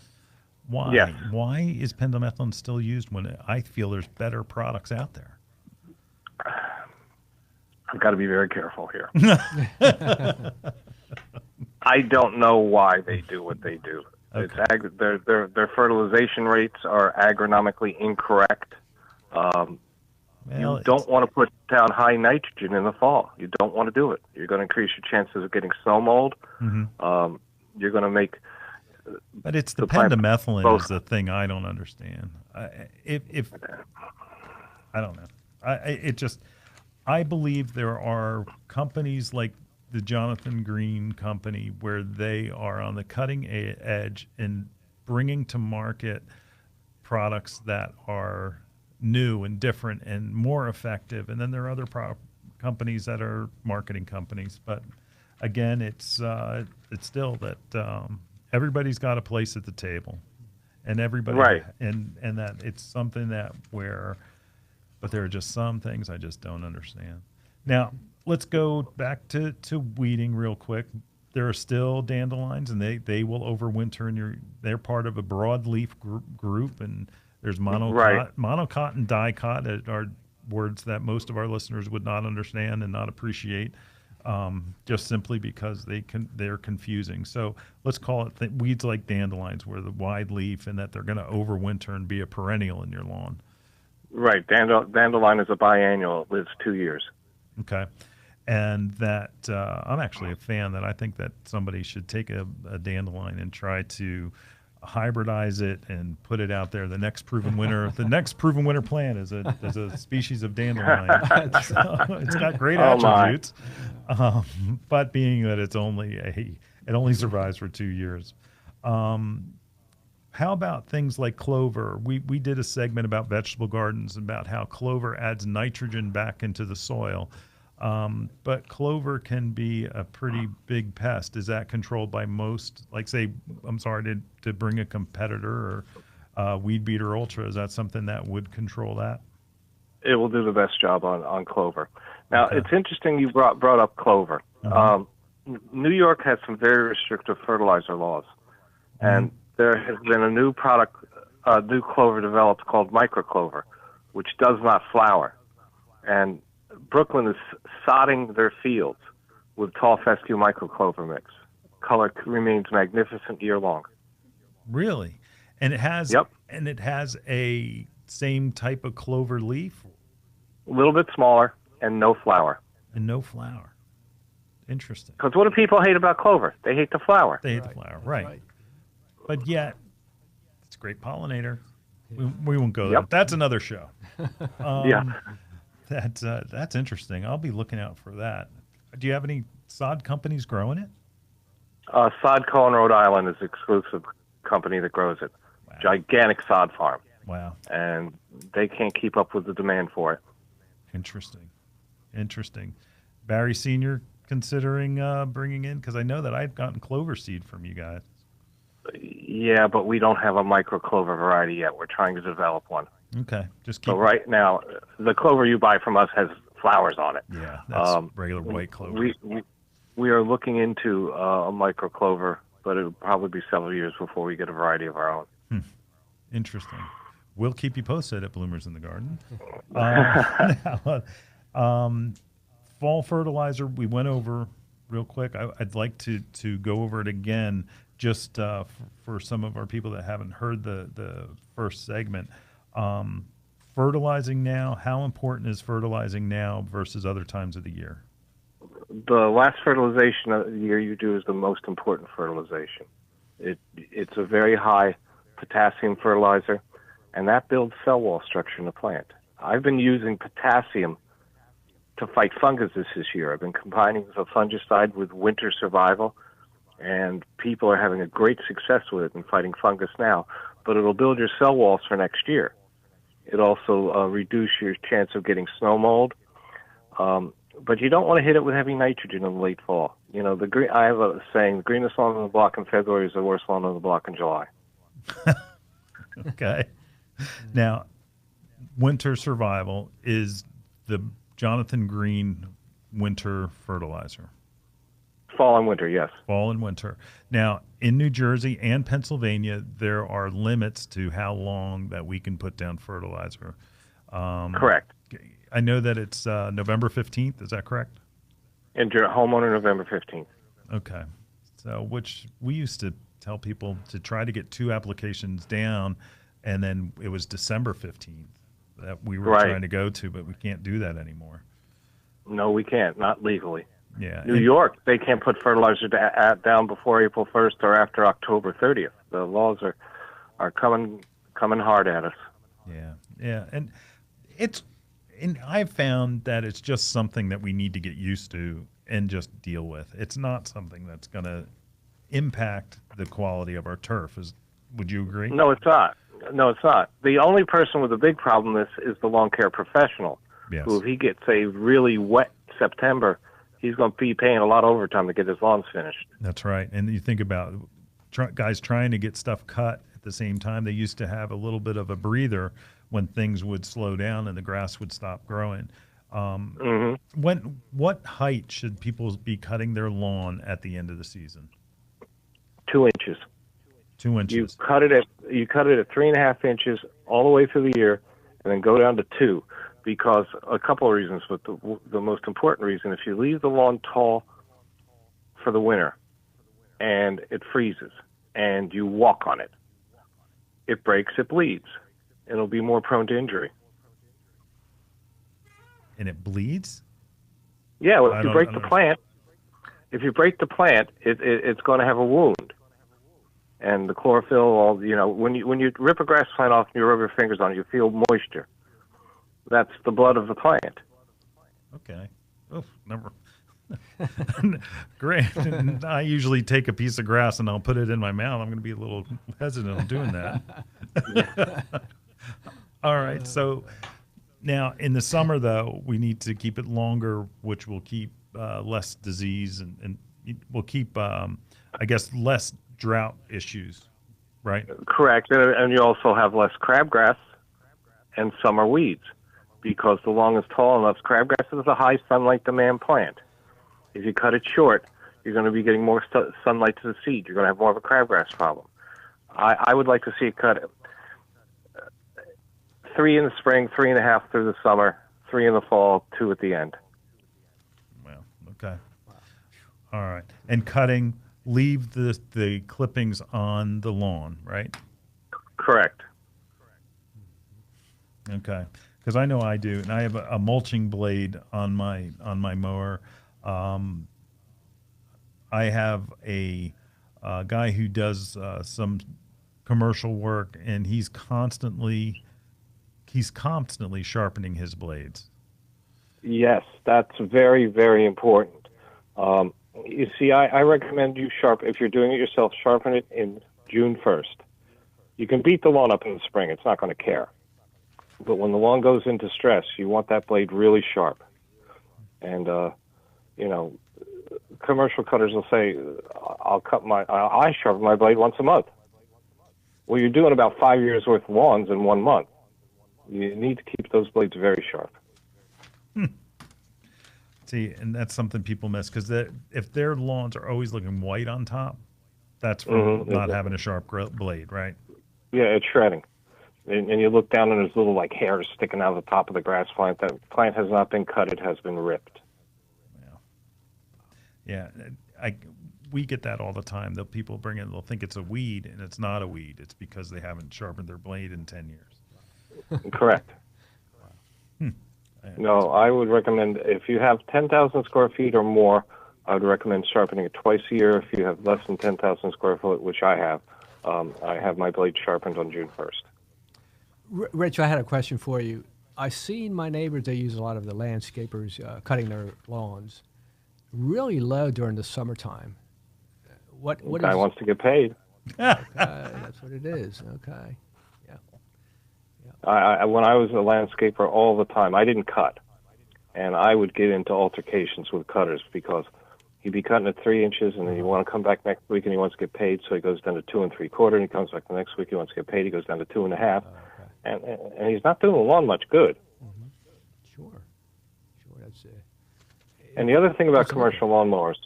Why? Yes. Why is pendimethalin still used when I feel there's better products out there? I've got to be very careful here. I don't know why they do what they do. Okay. It's their fertilization rates are agronomically incorrect. You don't want to put down high nitrogen in the fall. You don't want to do it. You're going to increase your chances of getting snow mold. You're going to make. But it's the pendimethalin is the thing I don't understand. If I don't know, I believe there are companies like the Jonathan Green Company where they are on the cutting edge in bringing to market products that are new and different and more effective. And then there are other companies that are marketing companies. But again, it's still that everybody's got a place at the table, and everybody right. and that it's something that but there are just some things I just don't understand. Now, let's go back to weeding real quick. There are still dandelions, and they will overwinter they're part of a broadleaf group, and there's monocot and dicot that are words that most of our listeners would not understand and not appreciate, just simply because they're confusing. So let's call it weeds like dandelions, where the wide leaf, and that they're going to overwinter and be a perennial in your lawn. Right. Dandelion is a biannual. It lives 2 years. Okay. And that I'm actually a fan that I think that somebody should take a dandelion and try to hybridize it and put it out there. The next proven winner plant is a species of dandelion. So it's got great attributes, but being that it only survives for 2 years. How about things like clover? We did a segment about vegetable gardens, about how clover adds nitrogen back into the soil. But clover can be a pretty big pest. Is that controlled by most, like say, I'm sorry to bring a competitor or Weed Beater Ultra, is that something that would control that? It will do the best job on clover. Now, It's interesting you brought up clover. New York has some very restrictive fertilizer laws, and there has been a new new clover developed called microclover, which does not flower. And Brooklyn is sodding their fields with tall fescue microclover mix. Color remains magnificent year long. Really? And it has Yep. And it has a same type of clover leaf? A little bit smaller and no flower. And no flower. Interesting. Because what do people hate about clover? They hate the flower. They hate the flower, right. But yet, it's a great pollinator. We won't go there. That's another show. That's interesting. I'll be looking out for that. Do you have any sod companies growing it? Sodco in Rhode Island is the exclusive company that grows it. Wow. Gigantic sod farm. Wow. And they can't keep up with the demand for it. Interesting. Barry Sr. considering bringing in, because I know that I've gotten clover seed from you guys. Yeah, but we don't have a microclover variety yet. We're trying to develop one. Okay, just keep. So right now, the clover you buy from us has flowers on it. Yeah, that's regular white clover. We are looking into a microclover, but it will probably be several years before we get a variety of our own. Interesting. We'll keep you posted at Bloomers in the Garden. Fall fertilizer, we went over real quick. I'd like to go over it again, just for some of our people that haven't heard the first segment. Fertilizing now, how important is fertilizing now versus other times of the year? The last fertilization of the year you do is the most important fertilization. It's a very high potassium fertilizer, and that builds cell wall structure in the plant. I've been using potassium to fight fungus this year. I've been combining the fungicide with winter survival, and people are having a great success with it in fighting fungus now, but it'll build your cell walls for next year. It also reduce your chance of getting snow mold, but you don't want to hit it with heavy nitrogen in the late fall. You know, I have a saying: the greenest lawn on the block in February is the worst lawn on the block in July. Okay. Now, winter survival is the Jonathan Green winter fertilizer. Fall and winter, yes. Fall and winter. Now, in New Jersey and Pennsylvania, there are limits to how long that we can put down fertilizer. Correct. I know that it's November 15th. Is that correct? And your homeowner November 15th. Okay. So, which we used to tell people to try to get 2 applications down, and then it was December 15th that we were Right. trying to go to, but we can't do that anymore. No, we can't, not legally. Yeah. New York, they can't put fertilizer down before April 1st or after October 30th. The laws are coming hard at us. Yeah. Yeah. And I've found that it's just something that we need to get used to and just deal with. It's not something that's going to impact the quality of our turf. Would you agree? No, it's not. No, it's not. The only person with a big problem is the lawn care professional. Yes. Who, if he gets a really wet September, he's going to be paying a lot of overtime to get his lawns finished. That's right. And you think about guys trying to get stuff cut at the same time. They used to have a little bit of a breather when things would slow down and the grass would stop growing. What height should people be cutting their lawn at the end of the season? 2 inches. 2 inches. You cut it at 3.5 inches all the way through the year, and then go down to 2. Because a couple of reasons, but the most important reason, if you leave the lawn tall for the winter and it freezes and you walk on it, it breaks, it bleeds, and it'll be more prone to injury. And it bleeds? Yeah, well, if you break the plant, it's going to have a wound. And the chlorophyll, when you rip a grass plant off and you rub your fingers on it, you feel moisture. That's the blood of the plant. Okay. Oh, never. Great. And I usually take a piece of grass and I'll put it in my mouth. I'm going to be a little hesitant on doing that. All right. So now in the summer, though, we need to keep it longer, which will keep less disease and will keep, less drought issues, right? Correct. And you also have less crabgrass and summer weeds. Because the lawn is tall enough, crabgrass is a high sunlight demand plant. If you cut it short, you're going to be getting more sunlight to the seed. You're going to have more of a crabgrass problem. I would like to see it cut 3 in the spring, 3.5 through the summer, 3 in the fall, 2 at the end. Well, okay. All right. And cutting, leave the clippings on the lawn, right? Correct. Okay. Because I know I do, and I have a mulching blade on my mower. I have a guy who does some commercial work, and he's constantly sharpening his blades. Yes, that's very, very important. You see, I recommend you if you're doing it yourself, sharpen it in June 1st. You can beat the lawn up in the spring; it's not going to care. But when the lawn goes into stress, you want that blade really sharp. And, commercial cutters will say, I sharpen my blade once a month. Well, you're doing about 5 years worth of lawns in 1 month. You need to keep those blades very sharp. See, and that's something people miss because if their lawns are always looking white on top, that's from not having a sharp blade, right? Yeah, it's shredding. And you look down and there's little hairs sticking out of the top of the grass plant. That plant has not been cut; it has been ripped. Yeah, we get that all the time. People bring in, they'll think it's a weed, and it's not a weed. It's because they haven't sharpened their blade in 10 years. Correct. No, I would recommend if you have 10,000 square feet or more, I would recommend sharpening it twice a year. If you have less than 10,000 square foot, which I have my blade sharpened on June 1st. Rich, I had a question for you. I've seen my neighbors, they use a lot of the landscapers cutting their lawns really low during the summertime. What guy wants to get paid. Okay, that's what it is. Okay. When I was a landscaper all the time, I didn't cut. And I would get into altercations with cutters because He'd be cutting at 3 inches, and then you want to come back next week, and he wants to get paid, so he goes down to 2 3/4, and he comes back the next week, he wants to get paid, he goes down to 2 1/2, and he's not doing the lawn much good. Mm-hmm. Sure. That's and the other thing about commercial lawnmowers,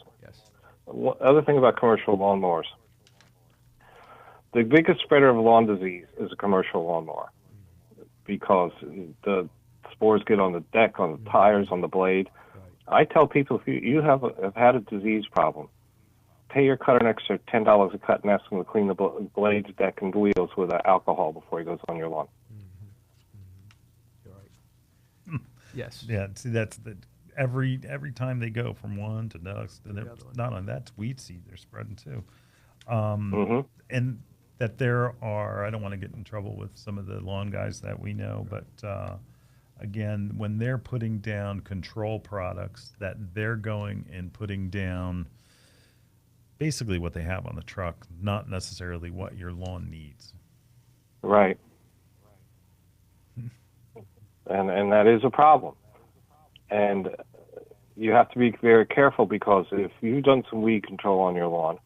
the biggest spreader of lawn disease is a commercial lawnmower, because the spores get on the deck, on the tires, on the blade. I tell people, if you have had a disease problem, pay your cutter an extra $10 a cut and ask him to clean the blades, deck, and wheels with alcohol before he goes on your lawn. You're right. Yes. Yeah. See, that's every time they go from one to next, and not on that's weed seed they're spreading too, and that there are. I don't want to get in trouble with some of the lawn guys that we know, but. Again, when they're putting down control products, that they're going and putting down basically what they have on the truck, not necessarily what your lawn needs. Right. And that is a problem. And you have to be very careful, because if you've done some weed control on your lawn,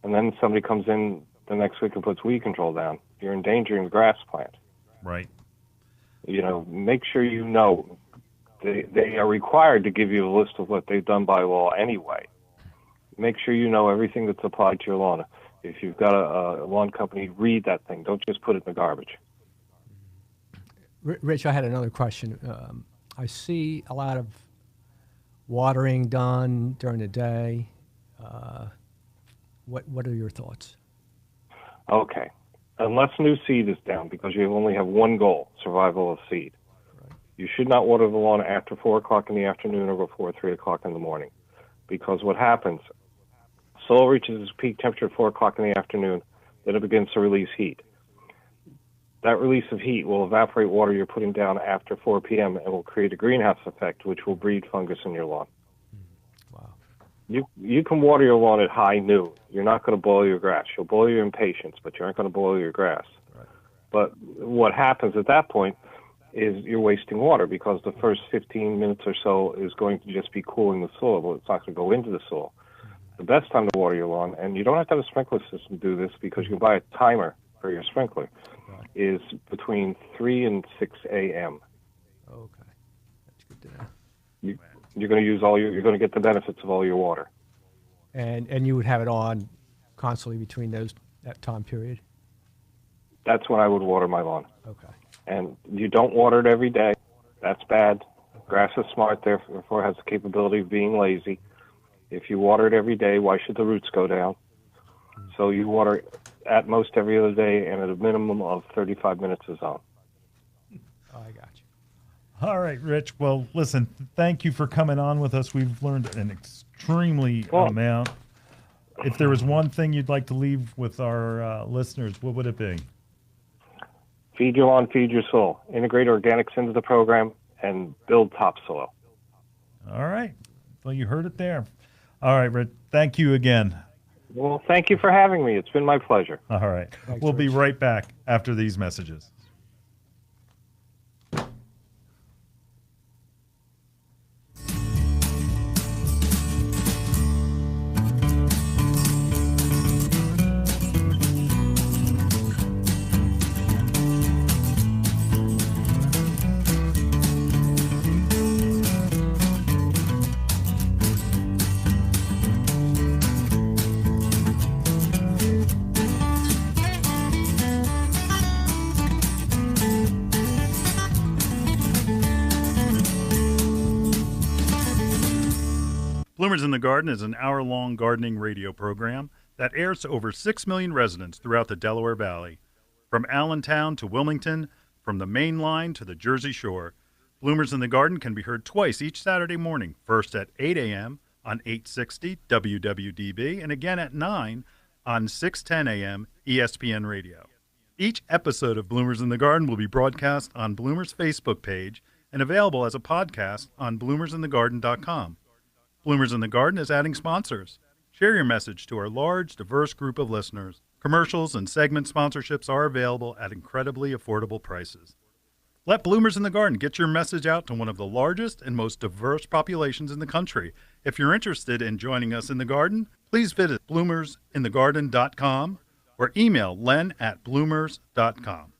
and then somebody comes in the next week and puts weed control down, you're endangering the grass plant. Right. Make sure you know. They are required to give you a list of what they've done by law anyway. Make sure you know everything that's applied to your lawn. If you've got a lawn company, read that thing. Don't just put it in the garbage. Rich, I had another question. I see a lot of watering done during the day. What are your thoughts? Okay. Unless new seed is down, because you only have one goal, survival of seed. Right. You should not water the lawn after 4 o'clock in the afternoon or before 3 o'clock in the morning. Because what happens, soil reaches its peak temperature at 4 o'clock in the afternoon, then it begins to release heat. That release of heat will evaporate water you're putting down after 4 p.m. and will create a greenhouse effect, which will breed fungus in your lawn. Wow. You can water your lawn at high noon. You're not going to boil your grass. You'll boil your impatiens, but you aren't going to boil your grass. Right. But what happens at that point is you're wasting water, because the first 15 minutes or so is going to just be cooling the soil. Well, it's not going to go into the soil. The best time to water your lawn, and you don't have to have a sprinkler system to do this, because you can buy a timer for your sprinkler, is between 3 and 6 a.m. Okay. That's good to know. You're going to use you're going to get the benefits of all your water. And you would have it on constantly between that time period? That's when I would water my lawn. Okay. And you don't water it every day. That's bad. Grass is smart, therefore has the capability of being lazy. If you water it every day, why should the roots go down? So you water at most every other day, and at a minimum of 35 minutes a zone. Oh, I got you. All right, Rich. Well, listen, thank you for coming on with us. We've learned an extremely amount. If there was one thing you'd like to leave with our listeners, what would it be? Feed your lawn, feed your soil. Integrate organics into the program and build topsoil. All right. Well, you heard it there. All right, Rich. Thank you again. Well, thank you for having me. It's been my pleasure. All right. Thanks, we'll be Rich. right back after these messages. Bloomers in the Garden is an hour-long gardening radio program that airs to over 6 million residents throughout the Delaware Valley. From Allentown to Wilmington, from the Main Line to the Jersey Shore, Bloomers in the Garden can be heard twice each Saturday morning, first at 8 a.m. on 860 WWDB and again at 9 on 610 a.m. ESPN Radio. Each episode of Bloomers in the Garden will be broadcast on Bloomers' Facebook page and available as a podcast on bloomersinthegarden.com. Bloomers in the Garden is adding sponsors. Share your message to our large, diverse group of listeners. Commercials and segment sponsorships are available at incredibly affordable prices. Let Bloomers in the Garden get your message out to one of the largest and most diverse populations in the country. If you're interested in joining us in the garden, please visit bloomersinthegarden.com or email len@bloomers.com.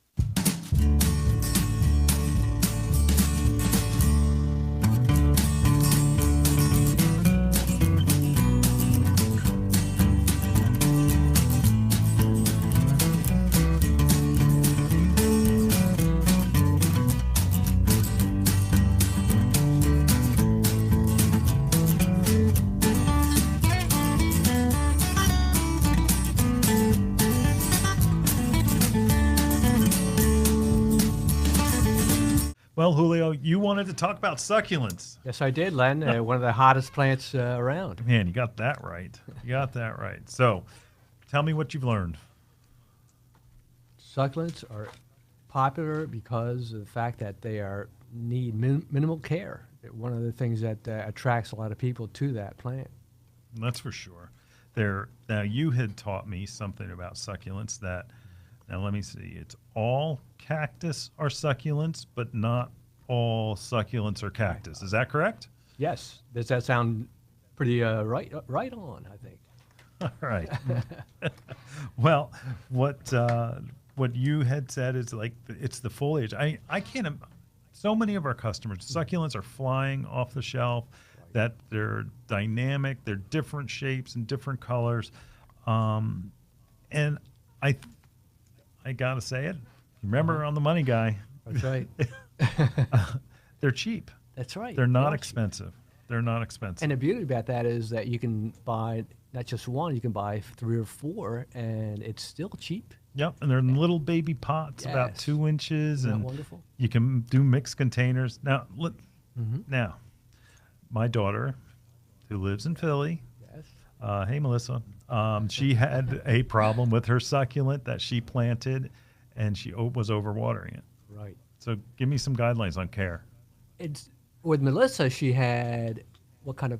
Well, Julio, you wanted to talk about succulents. Yes, I did, Len. One of the hottest plants around. Man, you got that right. You got that right. So tell me what you've learned. Succulents are popular because of the fact that they need minimal care. One of the things that attracts a lot of people to that plant. That's for sure. Now, you had taught me something about succulents that, now let me see, it's all cactus are succulents, but not all succulents are cactus. Is that correct? Yes. Does that sound pretty right on, I think? All right. Well, what you had said is like it's the foliage. I can't. So many of our customers, succulents are flying off the shelf. That they're dynamic. They're different shapes and different colors. And I gotta say it. Remember on the money guy. That's right. They're cheap. That's right. They're not Yes. expensive. They're not expensive. And the beauty about that is that you can buy not just one, you can buy 3 or 4, and it's still cheap. Yep, and they're in little baby pots, about Yes. 2 inches, Isn't that and wonderful? you can do mixed containers. Now, look, now, my daughter, who lives in Philly, Yes. hey Melissa, she had a problem with her succulent that she planted, and she was overwatering it. Right. So, give me some guidelines on care. It's with Melissa. She had what kind of?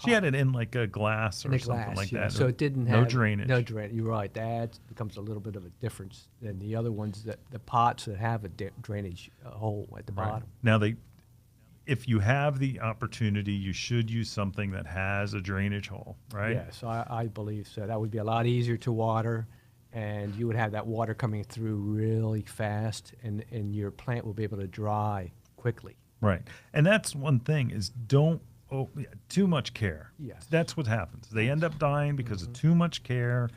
She had it in like a glass or In a something glass, like yeah. that. So it didn't no have drainage. No drainage. You're right. That becomes a little bit of a difference than the other ones. That the pots that have a drainage hole at the Right. bottom. Now if you have the opportunity, you should use something that has a drainage hole, right? Yes, I believe so. That would be a lot easier to water, and you would have that water coming through really fast, and your plant will be able to dry quickly. Right. And that's one thing is too much care. Yes. That's what happens. They end up dying because of too much care,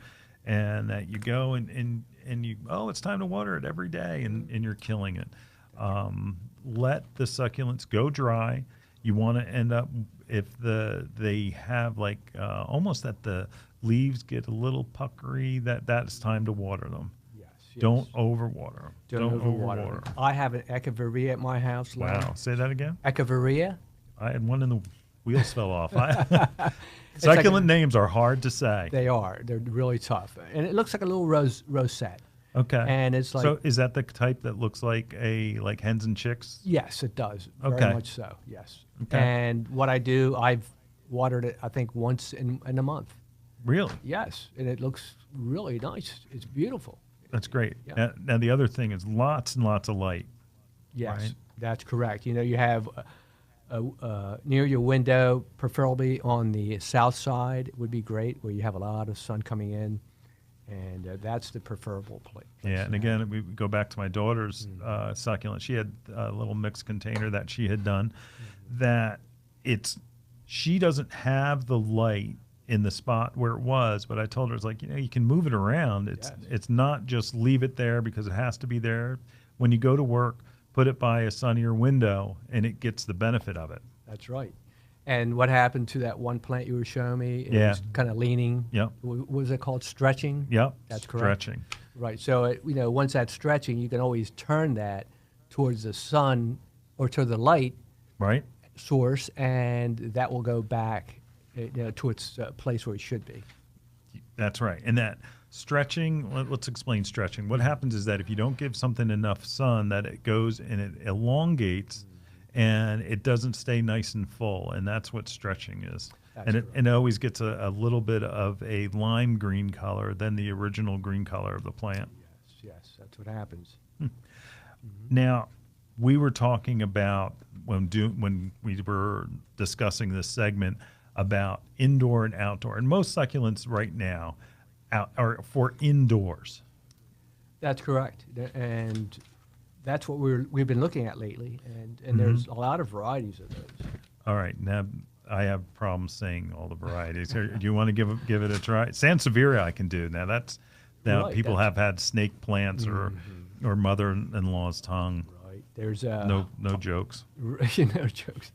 and that you go and you, it's time to water it every day, and you're killing it. Let the succulents go dry. You want to end up, if they have like almost that the leaves get a little puckery, that's time to water them. Yes. Don't overwater them. Don't overwater. I have an echeveria at my house. Len. Wow. Say that again? Echeveria. I had one and the wheels fell off. It's like Succulent names are hard to say. They are. They're really tough, and it looks like a little rosette. Okay. And it's like, so is that the type that looks like hens and chicks? yes, it does. Okay. Very much so. Yes. Okay. And what I do, I've watered it, I think, once in a month. Really? Yes, and it looks really nice. It's beautiful. That's great. Yeah. Now the other thing is lots and lots of light. Yes, Right. that's correct. You have near your window, preferably on the south side, would be great, where you have a lot of sun coming in, and that's the preferable place. Yeah, and again, we go back to my daughter's succulent. She had a little mixed container that she had done. That she doesn't have the light in the spot where it was, but I told her, it's like, you can move it around. It's not just leave it there because it has to be there. When you go to work, put it by a sunnier window, and it gets the benefit of it. That's right. And what happened to that one plant you were showing me? It Yeah. was kind of leaning. Yep. What was it called? Stretching? Yep. That's correct. Stretching. Right. So, once that's stretching, you can always turn that towards the sun or to the light Right? source, and that will go back to its place where it should be. That's right. And that stretching, let's explain stretching. What happens is that if you don't give something enough sun, that it goes and it elongates and it doesn't stay nice and full. And that's what stretching is. That's And it always gets a little bit of a lime green color than the original green color of the plant. Yes, that's what happens. Now, we were talking about when we were discussing this segment about indoor and outdoor, and most succulents right now are for indoors. That's correct, and that's what we've been looking at lately, and there's a lot of varieties of those. All right, now I have problems saying all the varieties. Do you want to give it a try? Sansevieria I can do. Now Right, people have had snake plants or mother-in-law's tongue. Right. There's No jokes. no jokes.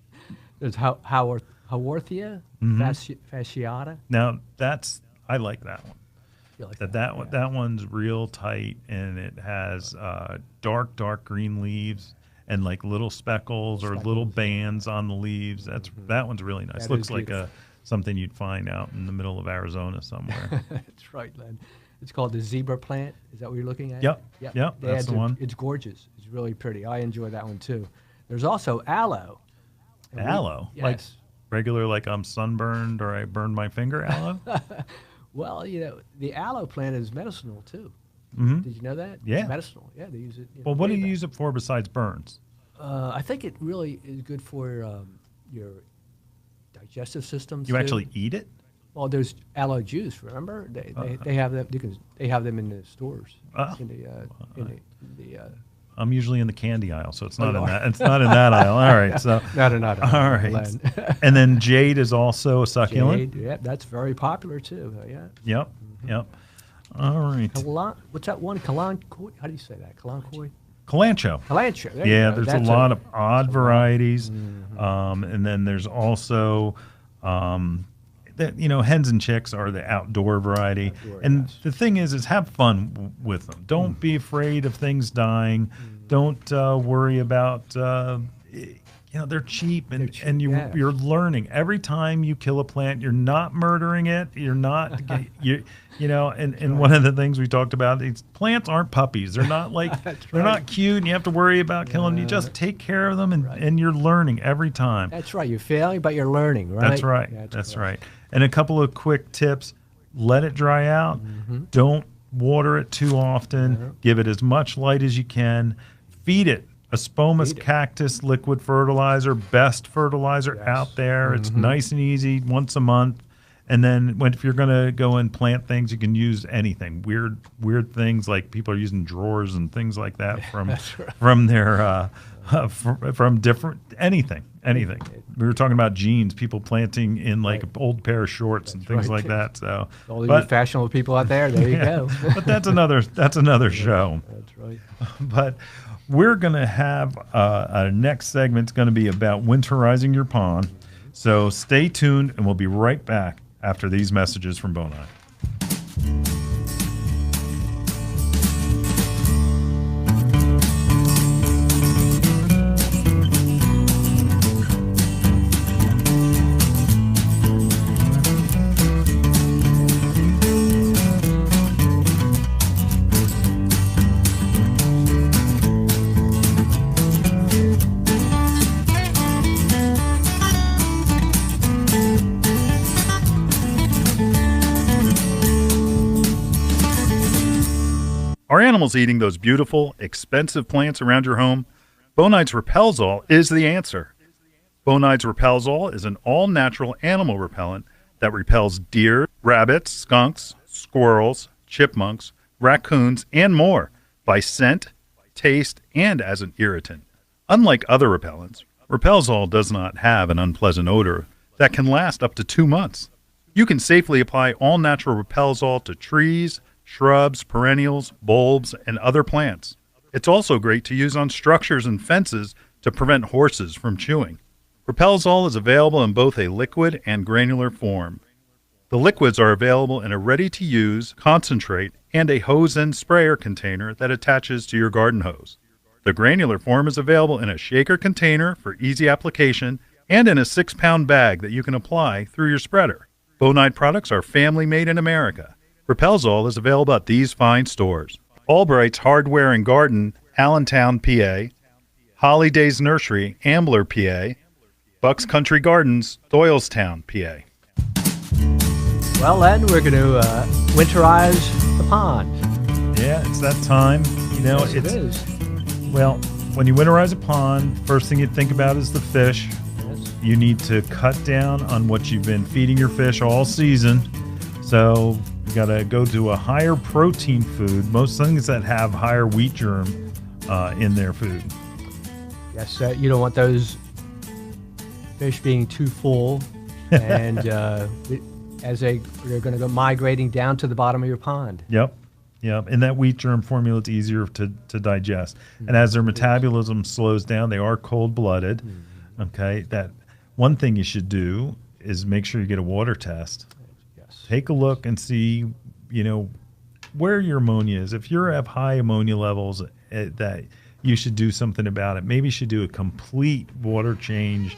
There's Haworthia fasciata. Now I like that one. You like That yeah. that one's real tight, and it has dark green leaves and like little speckles or little bands on the leaves. That one's really nice. That Looks is like beautiful. something you'd find out in the middle of Arizona somewhere. That's right, Len. It's called the zebra plant. Is that what you're looking at? Yep, Yeah, that's the one. It's gorgeous. It's really pretty. I enjoy that one too. There's also aloe. And Aloe, yes. like regular, like I'm sunburned or I burned my finger. Aloe. Well, the aloe plant is medicinal too. Mm-hmm. Did you know that? Yeah. It's medicinal. Yeah, they use it. Well, what do way you back. use it for besides burns? I think it really is good for your digestive system. You actually eat it? Well, there's aloe juice. Remember, they have them. They have them in the stores. Oh. In the I'm usually in the candy aisle, so it's not you in are. that. It's not in that aisle. All right, so not all right, and then jade is also a succulent. Jade, yeah, that's very popular too. Yeah. Yep, yep. All right, What's that one? Kalanchoe? How do you say that? Kalanchoe? Kalanchoe. Kalanchoe. There you Yeah, go. there's That's a lot of odd that's a lot. varieties, and then there's also, hens and chicks are the outdoor variety. Outdoor, And yes. the thing is have fun with them. Don't be afraid of things dying. Don't worry about. They're cheap, and yeah. you're learning every time you kill a plant. You're not murdering it. You're not and one of the things we talked about, these plants aren't puppies. They're not like they're right. not cute, and you have to worry about killing them. You just take care of them, and you're learning every time. That's right. You're failing, but you're learning, right? That's right. That's right. And a couple of quick tips: let it dry out. Don't water it too often. Give it as much light as you can. Feed it. Aspomus Feed it. cactus liquid fertilizer, best fertilizer Yes. out there. It's nice and easy, once a month. And then if you're going to go and plant things, you can use anything. Weird things like people are using drawers and things like that from That's right. from their from different anything. We were talking about jeans, people planting in like an old pair of shorts and things right. like that. So, All the but, fashionable people out there, there you go. but that's another show. That's right. But we're going to have our next segment's going to be about winterizing your pond. So stay tuned, and we'll be right back after these messages from Bonai. Are animals eating those beautiful, expensive plants around your home? Bonide's Repelzol is the answer. Bonide's Repelzol is an all-natural animal repellent that repels deer, rabbits, skunks, squirrels, chipmunks, raccoons, and more by scent, taste, and as an irritant. Unlike other repellents, Repelzol does not have an unpleasant odor that can last up to 2 months. You can safely apply all-natural Repelzol to trees, shrubs, perennials, bulbs, and other plants. It's also great to use on structures and fences to prevent horses from chewing. Repelzol is available in both a liquid and granular form. The liquids are available in a ready-to-use concentrate and a hose and sprayer container that attaches to your garden hose. The granular form is available in a shaker container for easy application and in a 6-pound bag that you can apply through your spreader. Bonide products are family-made in America. Repelzol is available at these fine stores: Albright's Hardware and Garden, Allentown, PA; Holidays Nursery, Ambler, PA; Bucks Country Gardens, Doylestown, PA. Well, then we're going to winterize the pond. Yeah, it's that time. Yes, it it's is. well, when you winterize a pond, first thing you think about is the fish. Yes. You need to cut down on what you've been feeding your fish all season. So you got to go to a higher protein food. Most things that have higher wheat germ in their food. Yes, you don't want those fish being too full, and as they're going to go migrating down to the bottom of your pond. Yep. And that wheat germ formula is easier to digest. And as their metabolism slows down, they are cold-blooded. Okay. That one thing you should do is make sure you get a water test. Yes. Take a look and see, where your ammonia is. If you have high ammonia levels, that you should do something about it. Maybe you should do a complete water change,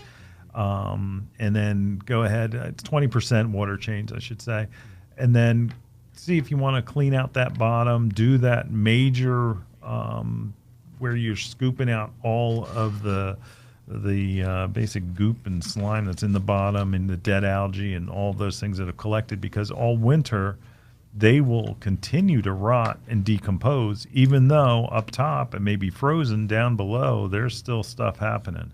and then go ahead. It's 20% water change, I should say, and then see if you want to clean out that bottom. Do that major where you're scooping out all of the basic goop and slime that's in the bottom and the dead algae and all those things that have collected, because all winter they will continue to rot and decompose, even though up top it may be frozen, down below there's still stuff happening.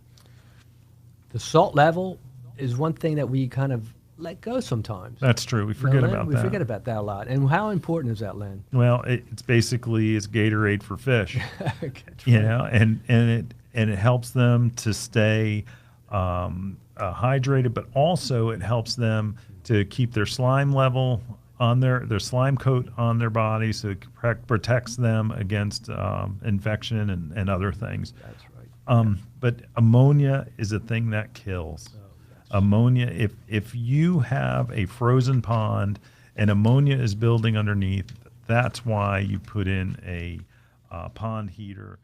The salt level is one thing that we kind of let go sometimes. That's true. We forget about that. We forget about that a lot. And how important is that, Len? Well, it's basically Gatorade for fish. Okay. And it helps them to stay hydrated, but also it helps them to keep their slime level on their slime coat on their body, so it protects them against infection and other things. That's right. But ammonia is a thing that kills. Oh, yes. Ammonia, if you have a frozen pond and ammonia is building underneath, that's why you put in a pond heater.